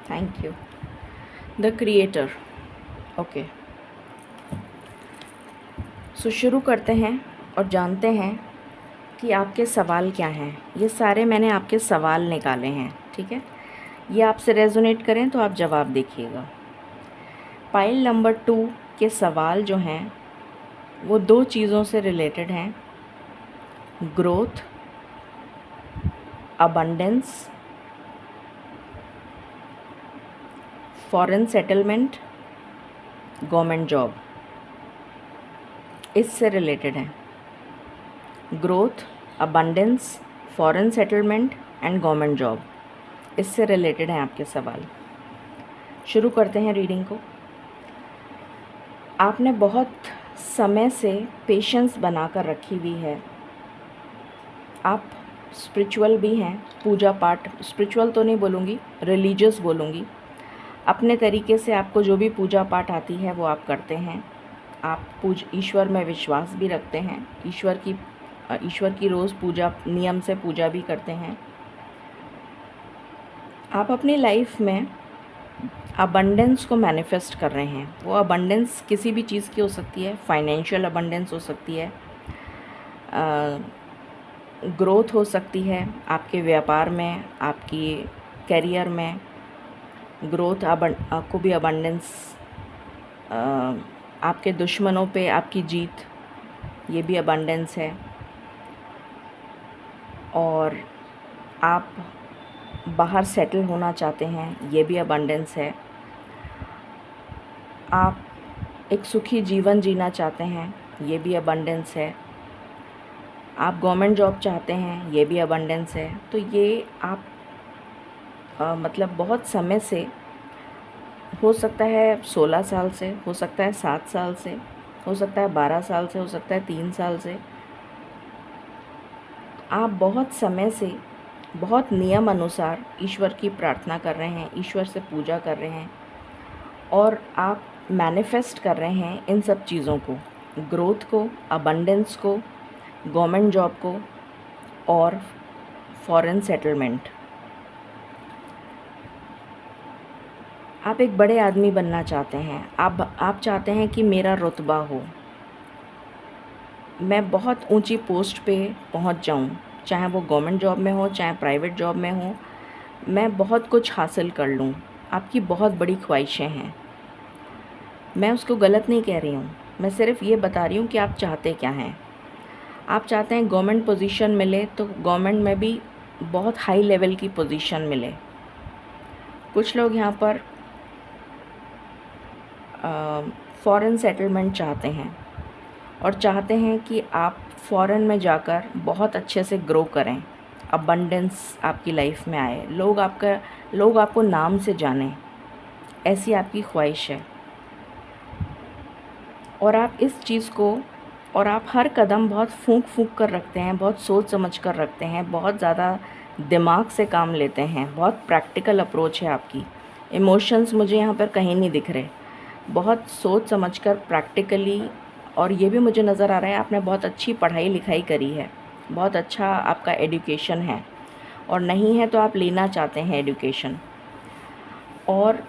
Thank you. The Creator. Okay. So शुरू करते हैं और जानते हैं कि आपके सवाल क्या हैं. ये सारे मैंने आपके सवाल निकाले हैं, ठीक है. ये आपसे रेजोनेट करें तो आप जवाब देखिएगा. पाइल नंबर 2 के सवाल जो हैं वो दो चीज़ों से रिलेटेड हैं. Growth, abundance, foreign settlement, government job, इससे रिलेटेड हैं. Growth, abundance, foreign settlement and government job, इससे रिलेटेड हैं आपके सवाल. शुरू करते हैं रीडिंग को. आपने बहुत समय से पेशेंस बनाकर रखी हुई है. आप स्पिरिचुअल भी हैं, पूजा पाठ, स्पिरिचुअल तो नहीं बोलूँगी, रिलीजियस बोलूँगी. अपने तरीके से आपको जो भी पूजा पाठ आती है वो आप करते हैं. आप ईश्वर में विश्वास भी रखते हैं, ईश्वर की रोज़ पूजा, नियम से पूजा भी करते हैं। आप अपनी लाइफ में अबंडेंस को मैनिफेस्ट कर रहे हैं। वो अबंडेंस किसी भी चीज़ की हो सकती है, फाइनेंशियल अबंडेंस हो सकती है, ग्रोथ हो सकती है आपके व्यापार में, आपकी करियर में ग्रोथ, आपको भी अबंडेंस, आपके दुश्मनों पे आपकी जीत, ये भी अबंडेंस है। और आप बाहर सेटल होना चाहते हैं, ये भी अबंडेंस है। आप एक सुखी जीवन जीना चाहते हैं, ये भी अबंडेंस है। आप गवर्नमेंट जॉब चाहते हैं, ये भी अबंडेंस है। तो ये आप मतलब बहुत समय से, हो सकता है 16 साल से, हो सकता है 7 साल से, हो सकता है 12 साल से, हो सकता है 3 साल से, आप बहुत समय से बहुत नियम अनुसार ईश्वर की प्रार्थना कर रहे हैं, ईश्वर से पूजा कर रहे हैं, और आप मैनिफेस्ट कर रहे हैं इन सब चीज़ों को, ग्रोथ को, अबंडेंस को, गवर्नमेंट जॉब को और फॉरेन सेटलमेंट। आप एक बड़े आदमी बनना चाहते हैं। आप चाहते हैं कि मेरा रुतबा हो, मैं बहुत ऊंची पोस्ट पे पहुंच जाऊं, चाहे वो गवर्नमेंट जॉब में हो, चाहे प्राइवेट जॉब में हो, मैं बहुत कुछ हासिल कर लूं। आपकी बहुत बड़ी ख्वाहिशें हैं। मैं उसको गलत नहीं कह रही हूँ, मैं सिर्फ ये बता रही हूँ कि आप चाहते क्या हैं। आप चाहते हैं गवर्नमेंट पोजीशन मिले तो गवर्नमेंट में भी बहुत हाई लेवल की पोजीशन मिले। कुछ लोग यहाँ पर फॉरेन सेटलमेंट चाहते हैं और चाहते हैं कि आप फॉरेन में जाकर बहुत अच्छे से ग्रो करें, अबंडेंस आपकी लाइफ में आए, लोग आपको नाम से जानें, ऐसी आपकी ख्वाहिश है। और आप इस चीज़ को, और आप हर कदम बहुत फूंक फूंक कर रखते हैं, बहुत सोच समझ कर रखते हैं, बहुत ज़्यादा दिमाग से काम लेते हैं, बहुत प्रैक्टिकल अप्रोच है आपकी। इमोशंस मुझे यहाँ पर कहीं नहीं दिख रहे, बहुत सोच समझ कर प्रैक्टिकली। और ये भी मुझे नज़र आ रहा है आपने बहुत अच्छी पढ़ाई लिखाई करी है, बहुत अच्छा आपका एजुकेशन है, और नहीं है तो आप लेना चाहते हैं एजुकेशन, और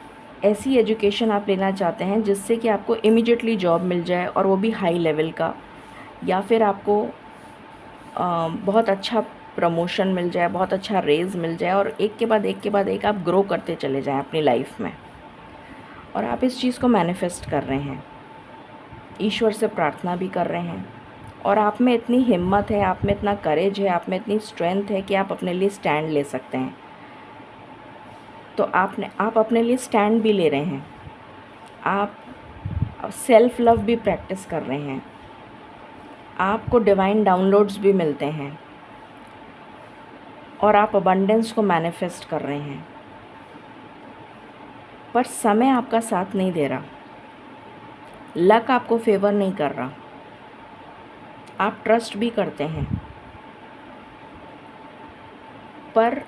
ऐसी एजुकेशन आप लेना चाहते हैं जिससे कि आपको इमीडिएटली जॉब मिल जाए, और वो भी हाई लेवल का, या फिर आपको बहुत अच्छा प्रमोशन मिल जाए, बहुत अच्छा रेज़ मिल जाए, और एक के बाद एक के बाद एक आप ग्रो करते चले जाएं अपनी लाइफ में। और आप इस चीज़ को मैनिफेस्ट कर रहे हैं, ईश्वर से प्रार्थना भी कर रहे हैं, और आप में इतनी हिम्मत है, आप में इतना करेज है, आप में इतनी स्ट्रेंथ है कि आप अपने लिए स्टैंड ले सकते हैं। तो आप अपने लिए स्टैंड भी ले रहे हैं, आप सेल्फ लव भी प्रैक्टिस कर रहे हैं, आपको डिवाइन डाउनलोड्स भी मिलते हैं, और आप अबंडेंस को मैनिफेस्ट कर रहे हैं। पर समय आपका साथ नहीं दे रहा, लक आपको फेवर नहीं कर रहा। आप ट्रस्ट भी करते हैं, पर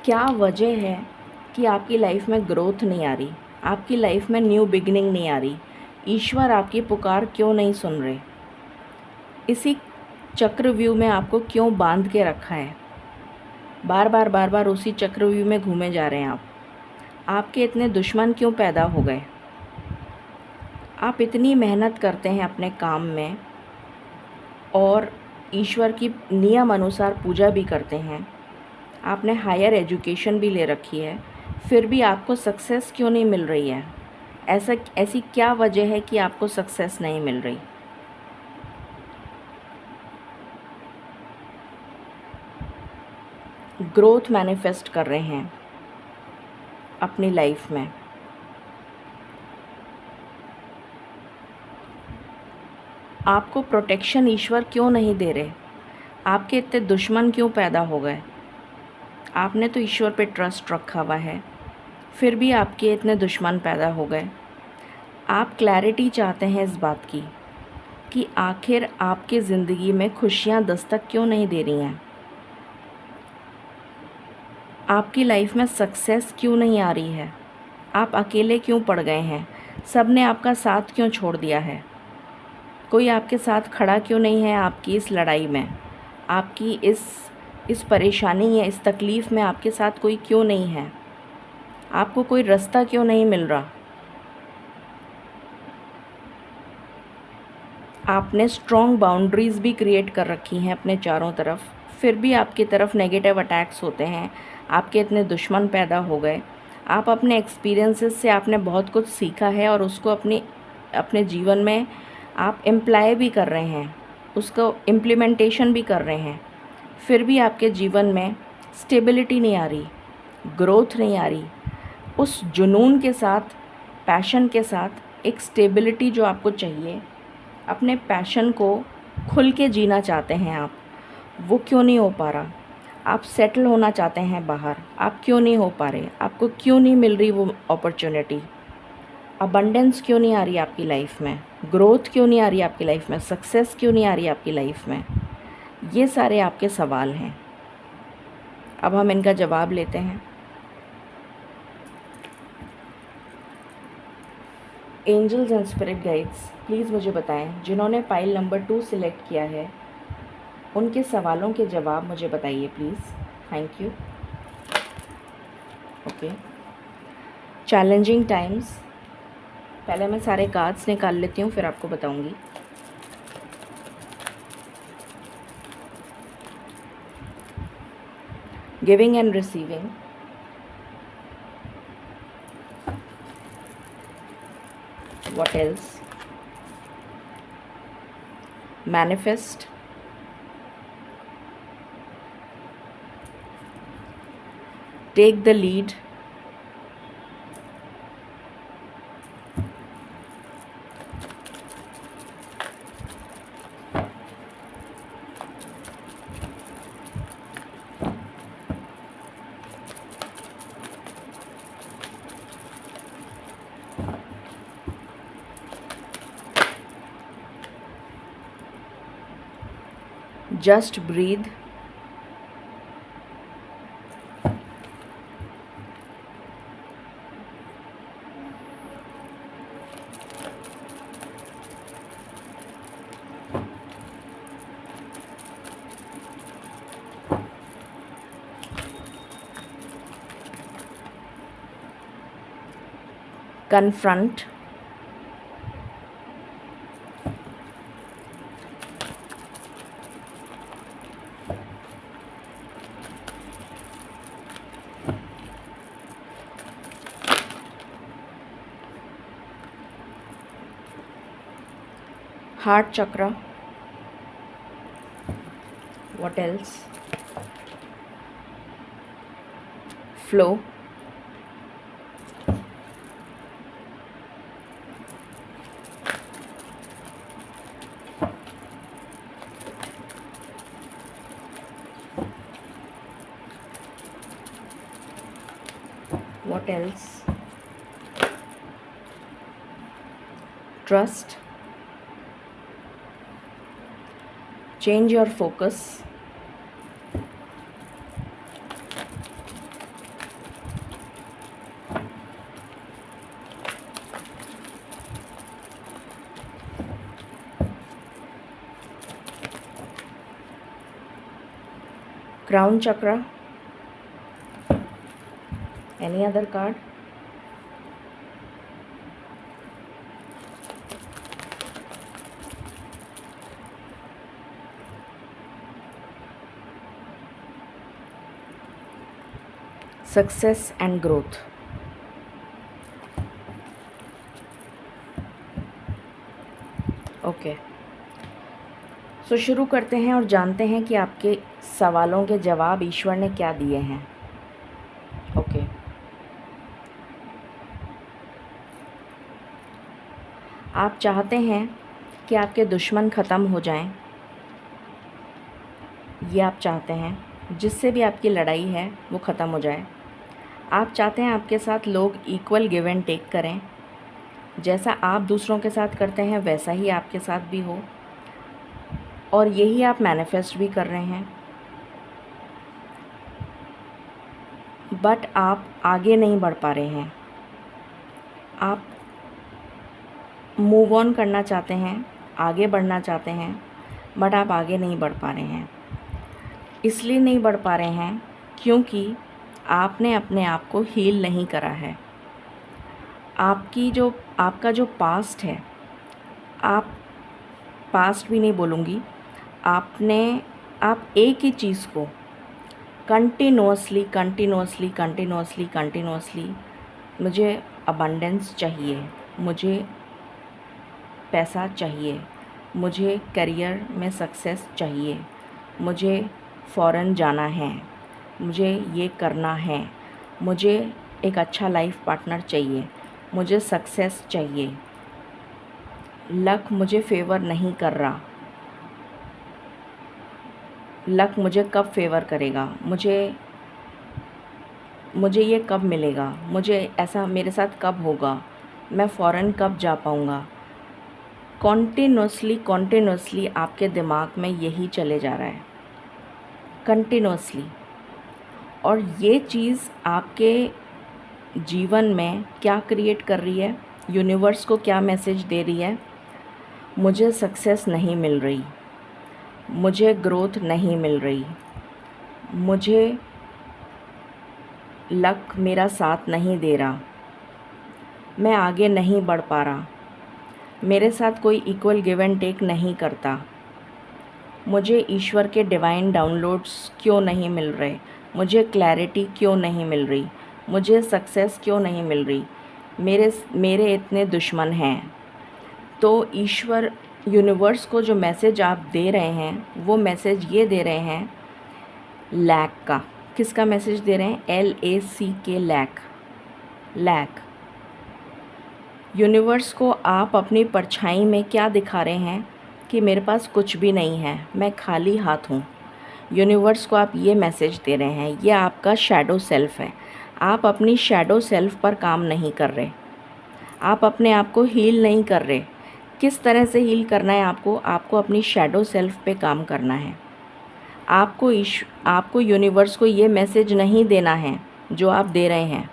क्या वजह है कि आपकी लाइफ में ग्रोथ नहीं आ रही, आपकी लाइफ में न्यू बिगनिंग नहीं आ रही? ईश्वर आपकी पुकार क्यों नहीं सुन रहे? इसी चक्रव्यूह में आपको क्यों बांध के रखा है? बार बार उसी चक्रव्यूह में घूमे जा रहे हैं आप। आपके इतने दुश्मन क्यों पैदा हो गए? आप इतनी मेहनत करते हैं अपने काम में, और ईश्वर की नियम अनुसार पूजा भी करते हैं, आपने हायर एजुकेशन भी ले रखी है, फिर भी आपको सक्सेस क्यों नहीं मिल रही है? ऐसी क्या वजह है कि आपको सक्सेस नहीं मिल रही? ग्रोथ मैनिफेस्ट कर रहे हैं अपनी लाइफ में, आपको प्रोटेक्शन ईश्वर क्यों नहीं दे रहे? आपके इतने दुश्मन क्यों पैदा हो गए? आपने तो ईश्वर पे ट्रस्ट रखा हुआ है, फिर भी आपके इतने दुश्मन पैदा हो गए। आप क्लैरिटी चाहते हैं इस बात की कि आखिर आपकी ज़िंदगी में खुशियाँ दस्तक क्यों नहीं दे रही हैं? आपकी लाइफ में सक्सेस क्यों नहीं आ रही है? आप अकेले क्यों पड़ गए हैं? सब ने आपका साथ क्यों छोड़ दिया है? कोई आपके साथ खड़ा क्यों नहीं है आपकी इस लड़ाई में, आपकी इस परेशानी या इस तकलीफ़ में आपके साथ कोई क्यों नहीं है, आपको कोई रास्ता क्यों नहीं मिल रहा। आपने स्ट्रॉन्ग बाउंड्रीज़ भी क्रिएट कर रखी हैं अपने चारों तरफ, फिर भी आपकी तरफ नेगेटिव अटैक्स होते हैं, आपके इतने दुश्मन पैदा हो गए। आप अपने एक्सपीरियंसेस से आपने बहुत कुछ सीखा है और उसको अपने जीवन में आप इम्प्लाई भी कर रहे हैं, उसको इम्प्लीमेंटेशन भी कर रहे हैं, फिर भी आपके जीवन में स्टेबिलिटी नहीं आ रही, ग्रोथ नहीं आ रही। उस जुनून के साथ, पैशन के साथ एक स्टेबिलिटी जो आपको चाहिए, अपने पैशन को खुल के जीना चाहते हैं आप, वो क्यों नहीं हो पा रहा। आप सेटल होना चाहते हैं बाहर, आप क्यों नहीं हो पा रहे, आपको क्यों नहीं मिल रही वो अपॉर्चुनिटी, अबंडेंस क्यों नहीं आ रही आपकी लाइफ में, ग्रोथ क्यों नहीं आ रही आपकी लाइफ में, सक्सेस क्यों नहीं आ रही आपकी लाइफ में। ये सारे आपके सवाल हैं। अब हम इनका जवाब लेते हैं। Angels and spirit guides, please मुझे बताएं, जिन्होंने पाइल नंबर 2 सिलेक्ट किया है, उनके सवालों के जवाब मुझे बताइए please. Thank you. Okay, challenging times. पहले मैं सारे कार्ड्स निकाल लेती हूँ, फिर आपको बताऊँगी। Giving and receiving, what else, manifest, take the lead, just breathe, confront, heart chakra, what else, flow, what else, trust, change your focus, crown chakra, any other card, success and growth। Okay, so शुरू करते हैं और जानते हैं कि आपके सवालों के जवाब ईश्वर ने क्या दिए हैं। ओके, आप चाहते हैं कि आपके दुश्मन ख़त्म हो जाएं, ये आप चाहते हैं, जिससे भी आपकी लड़ाई है वो ख़त्म हो जाए। आप चाहते हैं आपके साथ लोग इक्वल गिव एंड टेक करें, जैसा आप दूसरों के साथ करते हैं वैसा ही आपके साथ भी हो, और यही आप मैनिफेस्ट भी कर रहे हैं। बट आप आगे नहीं बढ़ पा रहे हैं, आप मूव ऑन करना चाहते हैं, आगे बढ़ना चाहते हैं बट आप आगे नहीं बढ़ पा रहे हैं। इसलिए नहीं बढ़ पा रहे हैं क्योंकि आपने अपने आप को हील नहीं करा है। आपका जो पास्ट है, आप पास्ट भी नहीं बोलूँगी, आप एक ही चीज़ को कंटिन्यूअसली मुझे अबंडेंस चाहिए, मुझे पैसा चाहिए, मुझे करियर में सक्सेस चाहिए, मुझे फ़ॉरेन जाना है, मुझे ये करना है, मुझे एक अच्छा लाइफ पार्टनर चाहिए, मुझे सक्सेस चाहिए। लक मुझे फेवर नहीं कर रहा। लक मुझे कब फेवर करेगा, मुझे ये कब मिलेगा, मुझे ऐसा मेरे साथ कब होगा, मैं फ़ॉरेन कब जा पाऊँगा। कॉन्टिन्यूसली आपके दिमाग में यही चले जा रहा है, कंटिन्यूसली। और ये चीज़ आपके जीवन में क्या क्रिएट कर रही है, यूनिवर्स को क्या मैसेज दे रही है, मुझे सक्सेस नहीं मिल रही, मुझे ग्रोथ नहीं मिल रही, मुझे लक मेरा साथ नहीं दे रहा, मैं आगे नहीं बढ़ पा रहा, मेरे साथ कोई इक्वल गिव एंड टेक नहीं करता, मुझे ईश्वर के डिवाइन डाउनलोड्स क्यों नहीं मिल रहे, मुझे क्लैरिटी क्यों नहीं मिल रही, मुझे सक्सेस क्यों नहीं मिल रही, मेरे इतने दुश्मन हैं। तो ईश्वर यूनिवर्स को जो मैसेज आप दे रहे हैं वो मैसेज ये दे रहे हैं लैक का। किसका मैसेज दे रहे हैं? LACK, lack. यूनिवर्स को आप अपनी परछाई में क्या दिखा रहे हैं कि मेरे पास कुछ भी नहीं है, मैं खाली हाथ हूँ। यूनिवर्स को आप ये मैसेज दे रहे हैं, ये आपका शैडो सेल्फ है। आप अपनी शैडो सेल्फ पर काम नहीं कर रहे, आप अपने आप को हील नहीं कर रहे। किस तरह से हील करना है आपको अपनी शैडो सेल्फ पे काम करना है। आपको यूनिवर्स को ये मैसेज नहीं देना है जो आप दे रहे हैं।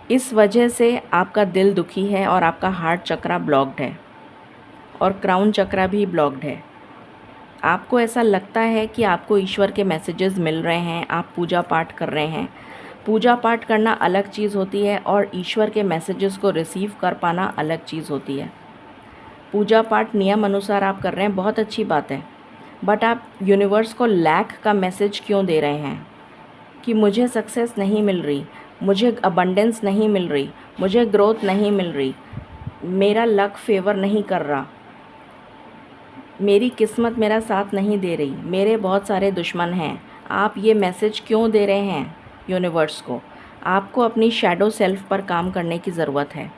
इस वजह से आपका दिल दुखी है और आपका हार्ट चक्रा ब्लॉक्ड है और क्राउन चक्रा भी ब्लॉक्ड है। आपको ऐसा लगता है कि आपको ईश्वर के मैसेजेस मिल रहे हैं, आप पूजा पाठ कर रहे हैं। पूजा पाठ करना अलग चीज़ होती है और ईश्वर के मैसेजेस को रिसीव कर पाना अलग चीज़ होती है। पूजा पाठ नियम अनुसार आप कर रहे हैं, बहुत अच्छी बात है, बट आप यूनिवर्स को लैक का मैसेज क्यों दे रहे हैं कि मुझे सक्सेस नहीं मिल रही, मुझे अबंडेंस नहीं मिल रही, मुझे ग्रोथ नहीं मिल रही, मेरा लक फेवर नहीं कर रहा, मेरी किस्मत मेरा साथ नहीं दे रही, मेरे बहुत सारे दुश्मन हैं। आप ये मैसेज क्यों दे रहे हैं यूनिवर्स को? आपको अपनी शैडो सेल्फ पर काम करने की ज़रूरत है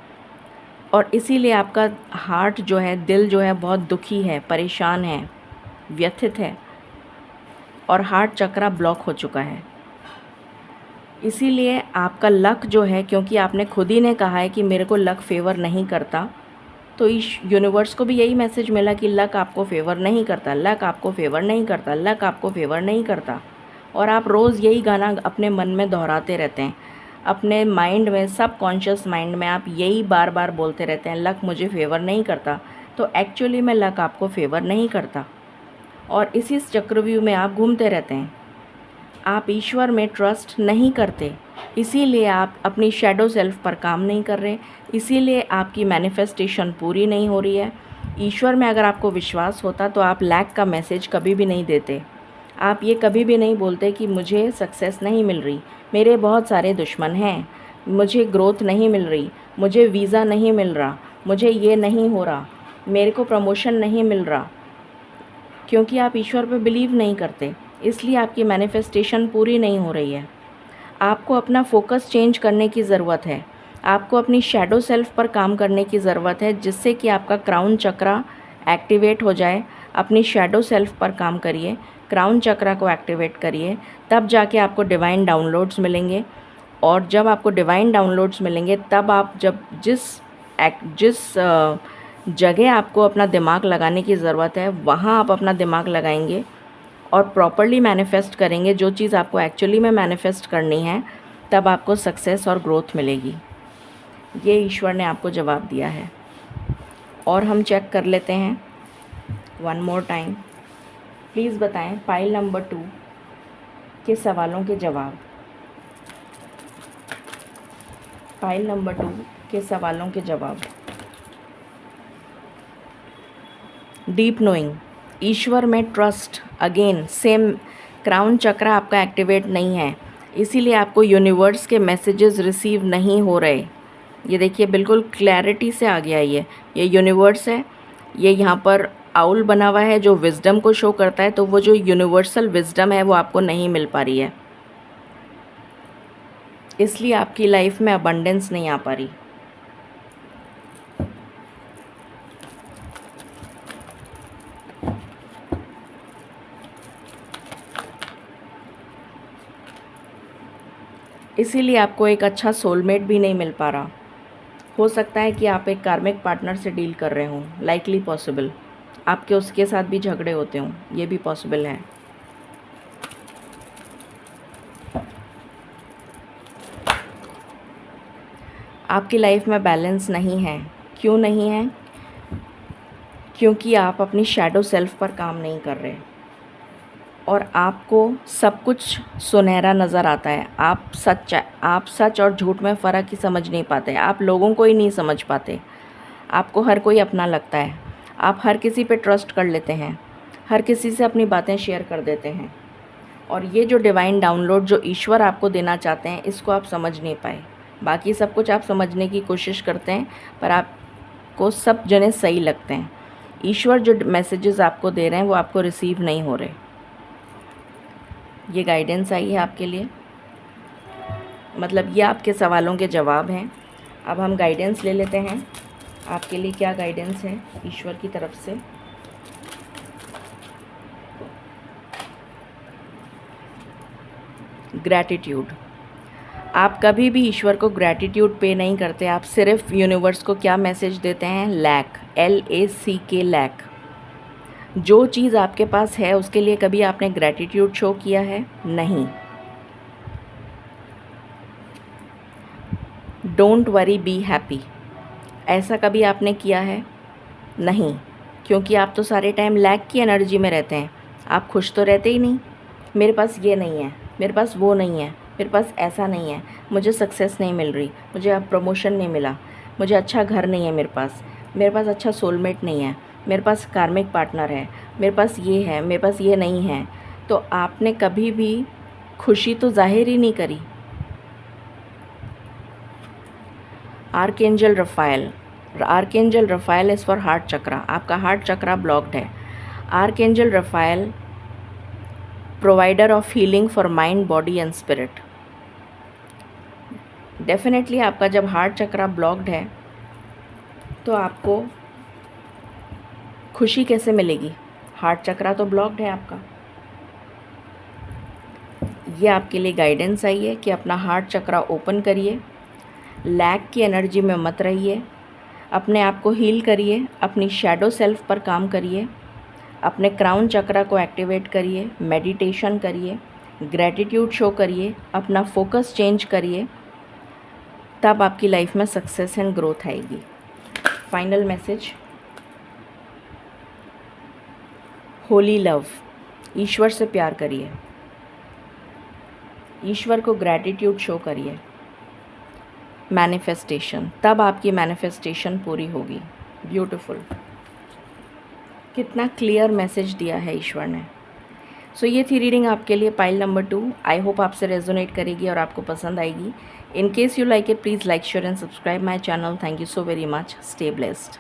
और इसीलिए आपका हार्ट जो है, दिल जो है, बहुत दुखी है, परेशान है, व्यथित है और हार्ट चक्रा ब्लॉक हो चुका है। इसीलिए आपका लक जो है, क्योंकि आपने खुद ही ने कहा है कि मेरे को लक फेवर नहीं करता, तो इस यूनिवर्स को भी यही मैसेज मिला कि लक आपको फेवर नहीं करता, लक आपको फेवर नहीं करता, लक आपको फेवर नहीं करता। और आप रोज़ यही गाना अपने मन में दोहराते रहते हैं, अपने माइंड में, सबकॉन्शियस माइंड में आप यही बार बार बोलते रहते हैं, लक मुझे फेवर नहीं करता। तो एक्चुअली में लक आपको फेवर नहीं करता और इसी चक्रव्यूह में आप घूमते रहते हैं। आप ईश्वर में ट्रस्ट नहीं करते, इसीलिए आप अपनी शैडो सेल्फ पर काम नहीं कर रहे, इसीलिए आपकी मैनिफेस्टेशन पूरी नहीं हो रही है। ईश्वर में अगर आपको विश्वास होता तो आप लैक का मैसेज कभी भी नहीं देते। आप ये कभी भी नहीं बोलते कि मुझे सक्सेस नहीं मिल रही, मेरे बहुत सारे दुश्मन हैं, मुझे ग्रोथ नहीं मिल रही, मुझे वीज़ा नहीं मिल रहा, मुझे ये नहीं हो रहा, मेरे को प्रमोशन नहीं मिल रहा। क्योंकि आप ईश्वर पे बिलीव नहीं करते, इसलिए आपकी मैनिफेस्टेशन पूरी नहीं हो रही है। आपको अपना फोकस चेंज करने की ज़रूरत है, आपको अपनी शैडो सेल्फ पर काम करने की ज़रूरत है, जिससे कि आपका क्राउन चक्रा एक्टिवेट हो जाए। अपनी शैडो सेल्फ पर काम करिए, क्राउन चक्रा को एक्टिवेट करिए, तब जाके आपको डिवाइन डाउनलोड्स मिलेंगे। और जब आपको डिवाइन डाउनलोड्स मिलेंगे तब आप जिस जगह आपको अपना दिमाग लगाने की ज़रूरत है वहाँ आप अपना दिमाग लगाएंगे और प्रॉपर्ली मैनिफेस्ट करेंगे जो चीज़ आपको एक्चुअली में मैनिफेस्ट करनी है, तब आपको सक्सेस और ग्रोथ मिलेगी। ये ईश्वर ने आपको जवाब दिया है। और हम चेक कर लेते हैं वन मोर टाइम। प्लीज़ बताएं पाइल नंबर 2 के सवालों के जवाब। पाइल नंबर 2 के सवालों के जवाब। डीप नोइंग, ईश्वर में ट्रस्ट, अगेन सेम, क्राउन चक्र आपका एक्टिवेट नहीं है, इसीलिए आपको यूनिवर्स के मैसेजेस रिसीव नहीं हो रहे। ये देखिए बिल्कुल क्लैरिटी से आ गया ये यूनिवर्स है। ये यहाँ पर आउल बना हुआ है जो विजडम को शो करता है, तो वो जो यूनिवर्सल विजडम है वो आपको नहीं मिल पा रही है, इसलिए आपकी लाइफ में अबंडेंस नहीं आ पा रही। इसीलिए आपको एक अच्छा सोलमेट भी नहीं मिल पा रहा। हो सकता है कि आप एक कार्मिक पार्टनर से डील कर रहे हों, लाइकली पॉसिबल। आपके उसके साथ भी झगड़े होते हों, ये भी पॉसिबल है। आपकी लाइफ में बैलेंस नहीं है। क्यों नहीं है? क्योंकि आप अपनी शैडो सेल्फ पर काम नहीं कर रहे और आपको सब कुछ सुनहरा नज़र आता है। आप सच और झूठ में फ़र्क ही समझ नहीं पाते। आप लोगों को ही नहीं समझ पाते। आपको हर कोई अपना लगता है। आप हर किसी पे ट्रस्ट कर लेते हैं, हर किसी से अपनी बातें शेयर कर देते हैं, और ये जो डिवाइन डाउनलोड जो ईश्वर आपको देना चाहते हैं, इसको आप समझ नहीं पाए। बाकी सब कुछ आप समझने की कोशिश करते हैं, पर आपको सब जने सही लगते हैं। ईश्वर जो मैसेजेस आपको दे रहे हैं वो आपको रिसीव नहीं हो रहे। ये गाइडेंस आई है आपके लिए, मतलब ये आपके सवालों के जवाब हैं। अब हम गाइडेंस ले लेते हैं, आपके लिए क्या गाइडेंस है ईश्वर की तरफ से। ग्रैटिट्यूड, आप कभी भी ईश्वर को ग्रैटिट्यूड पे नहीं करते। आप सिर्फ यूनिवर्स को क्या मैसेज देते हैं? Lack, LACK, lack. जो चीज़ आपके पास है उसके लिए कभी आपने ग्रैटिट्यूड शो किया है? नहीं। डोंट वरी, बी हैप्पी, ऐसा कभी आपने किया है? नहीं, क्योंकि आप तो सारे टाइम लैक की एनर्जी में रहते हैं। आप खुश तो रहते ही नहीं। मेरे पास ये नहीं है, मेरे पास वो नहीं है, मेरे पास ऐसा नहीं है, मुझे सक्सेस नहीं मिल रही, मुझे अब प्रमोशन नहीं मिला, मुझे अच्छा घर नहीं है, मेरे पास अच्छा सोलमेट नहीं है, मेरे पास कार्मिक पार्टनर है, मेरे पास ये है, मेरे पास ये नहीं है। तो आपने कभी भी खुशी तो जाहिर ही नहीं करी। Archangel Raphael, archangel Raphael is for heart chakra. आपका हार्ट चक्रा ब्लॉक्ड है। Archangel Raphael provider of healing for mind, body and spirit. Definitely आपका जब हार्ट चक्रा ब्लॉक्ड है तो आपको खुशी कैसे मिलेगी? हार्ट चक्रा तो ब्लॉक्ड है आपका। ये आपके लिए गाइडेंस आई है कि अपना हार्ट चक्रा ओपन करिए, लैक की एनर्जी में मत रहिए, अपने आप को हील करिए, अपनी शैडो सेल्फ पर काम करिए, अपने क्राउन चक्रा को एक्टिवेट करिए, मेडिटेशन करिए, ग्रैटिट्यूड शो करिए, अपना फोकस चेंज करिए, तब आपकी लाइफ में सक्सेस एंड ग्रोथ आएगी। फाइनल मैसेज, होली लव, ईश्वर से प्यार करिए, ईश्वर को ग्रैटिट्यूड शो करिए। मैनिफेस्टेशन, तब आपकी मैनिफेस्टेशन पूरी होगी। ब्यूटीफुल, कितना क्लियर मैसेज दिया है ईश्वर ने। सो ये थी रीडिंग आपके लिए, पाइल नंबर 2। आई होप आपसे रेजोनेट करेगी और आपको पसंद आएगी। In case you like it, please like, share and subscribe my channel. Thank you so very much. Stay blessed.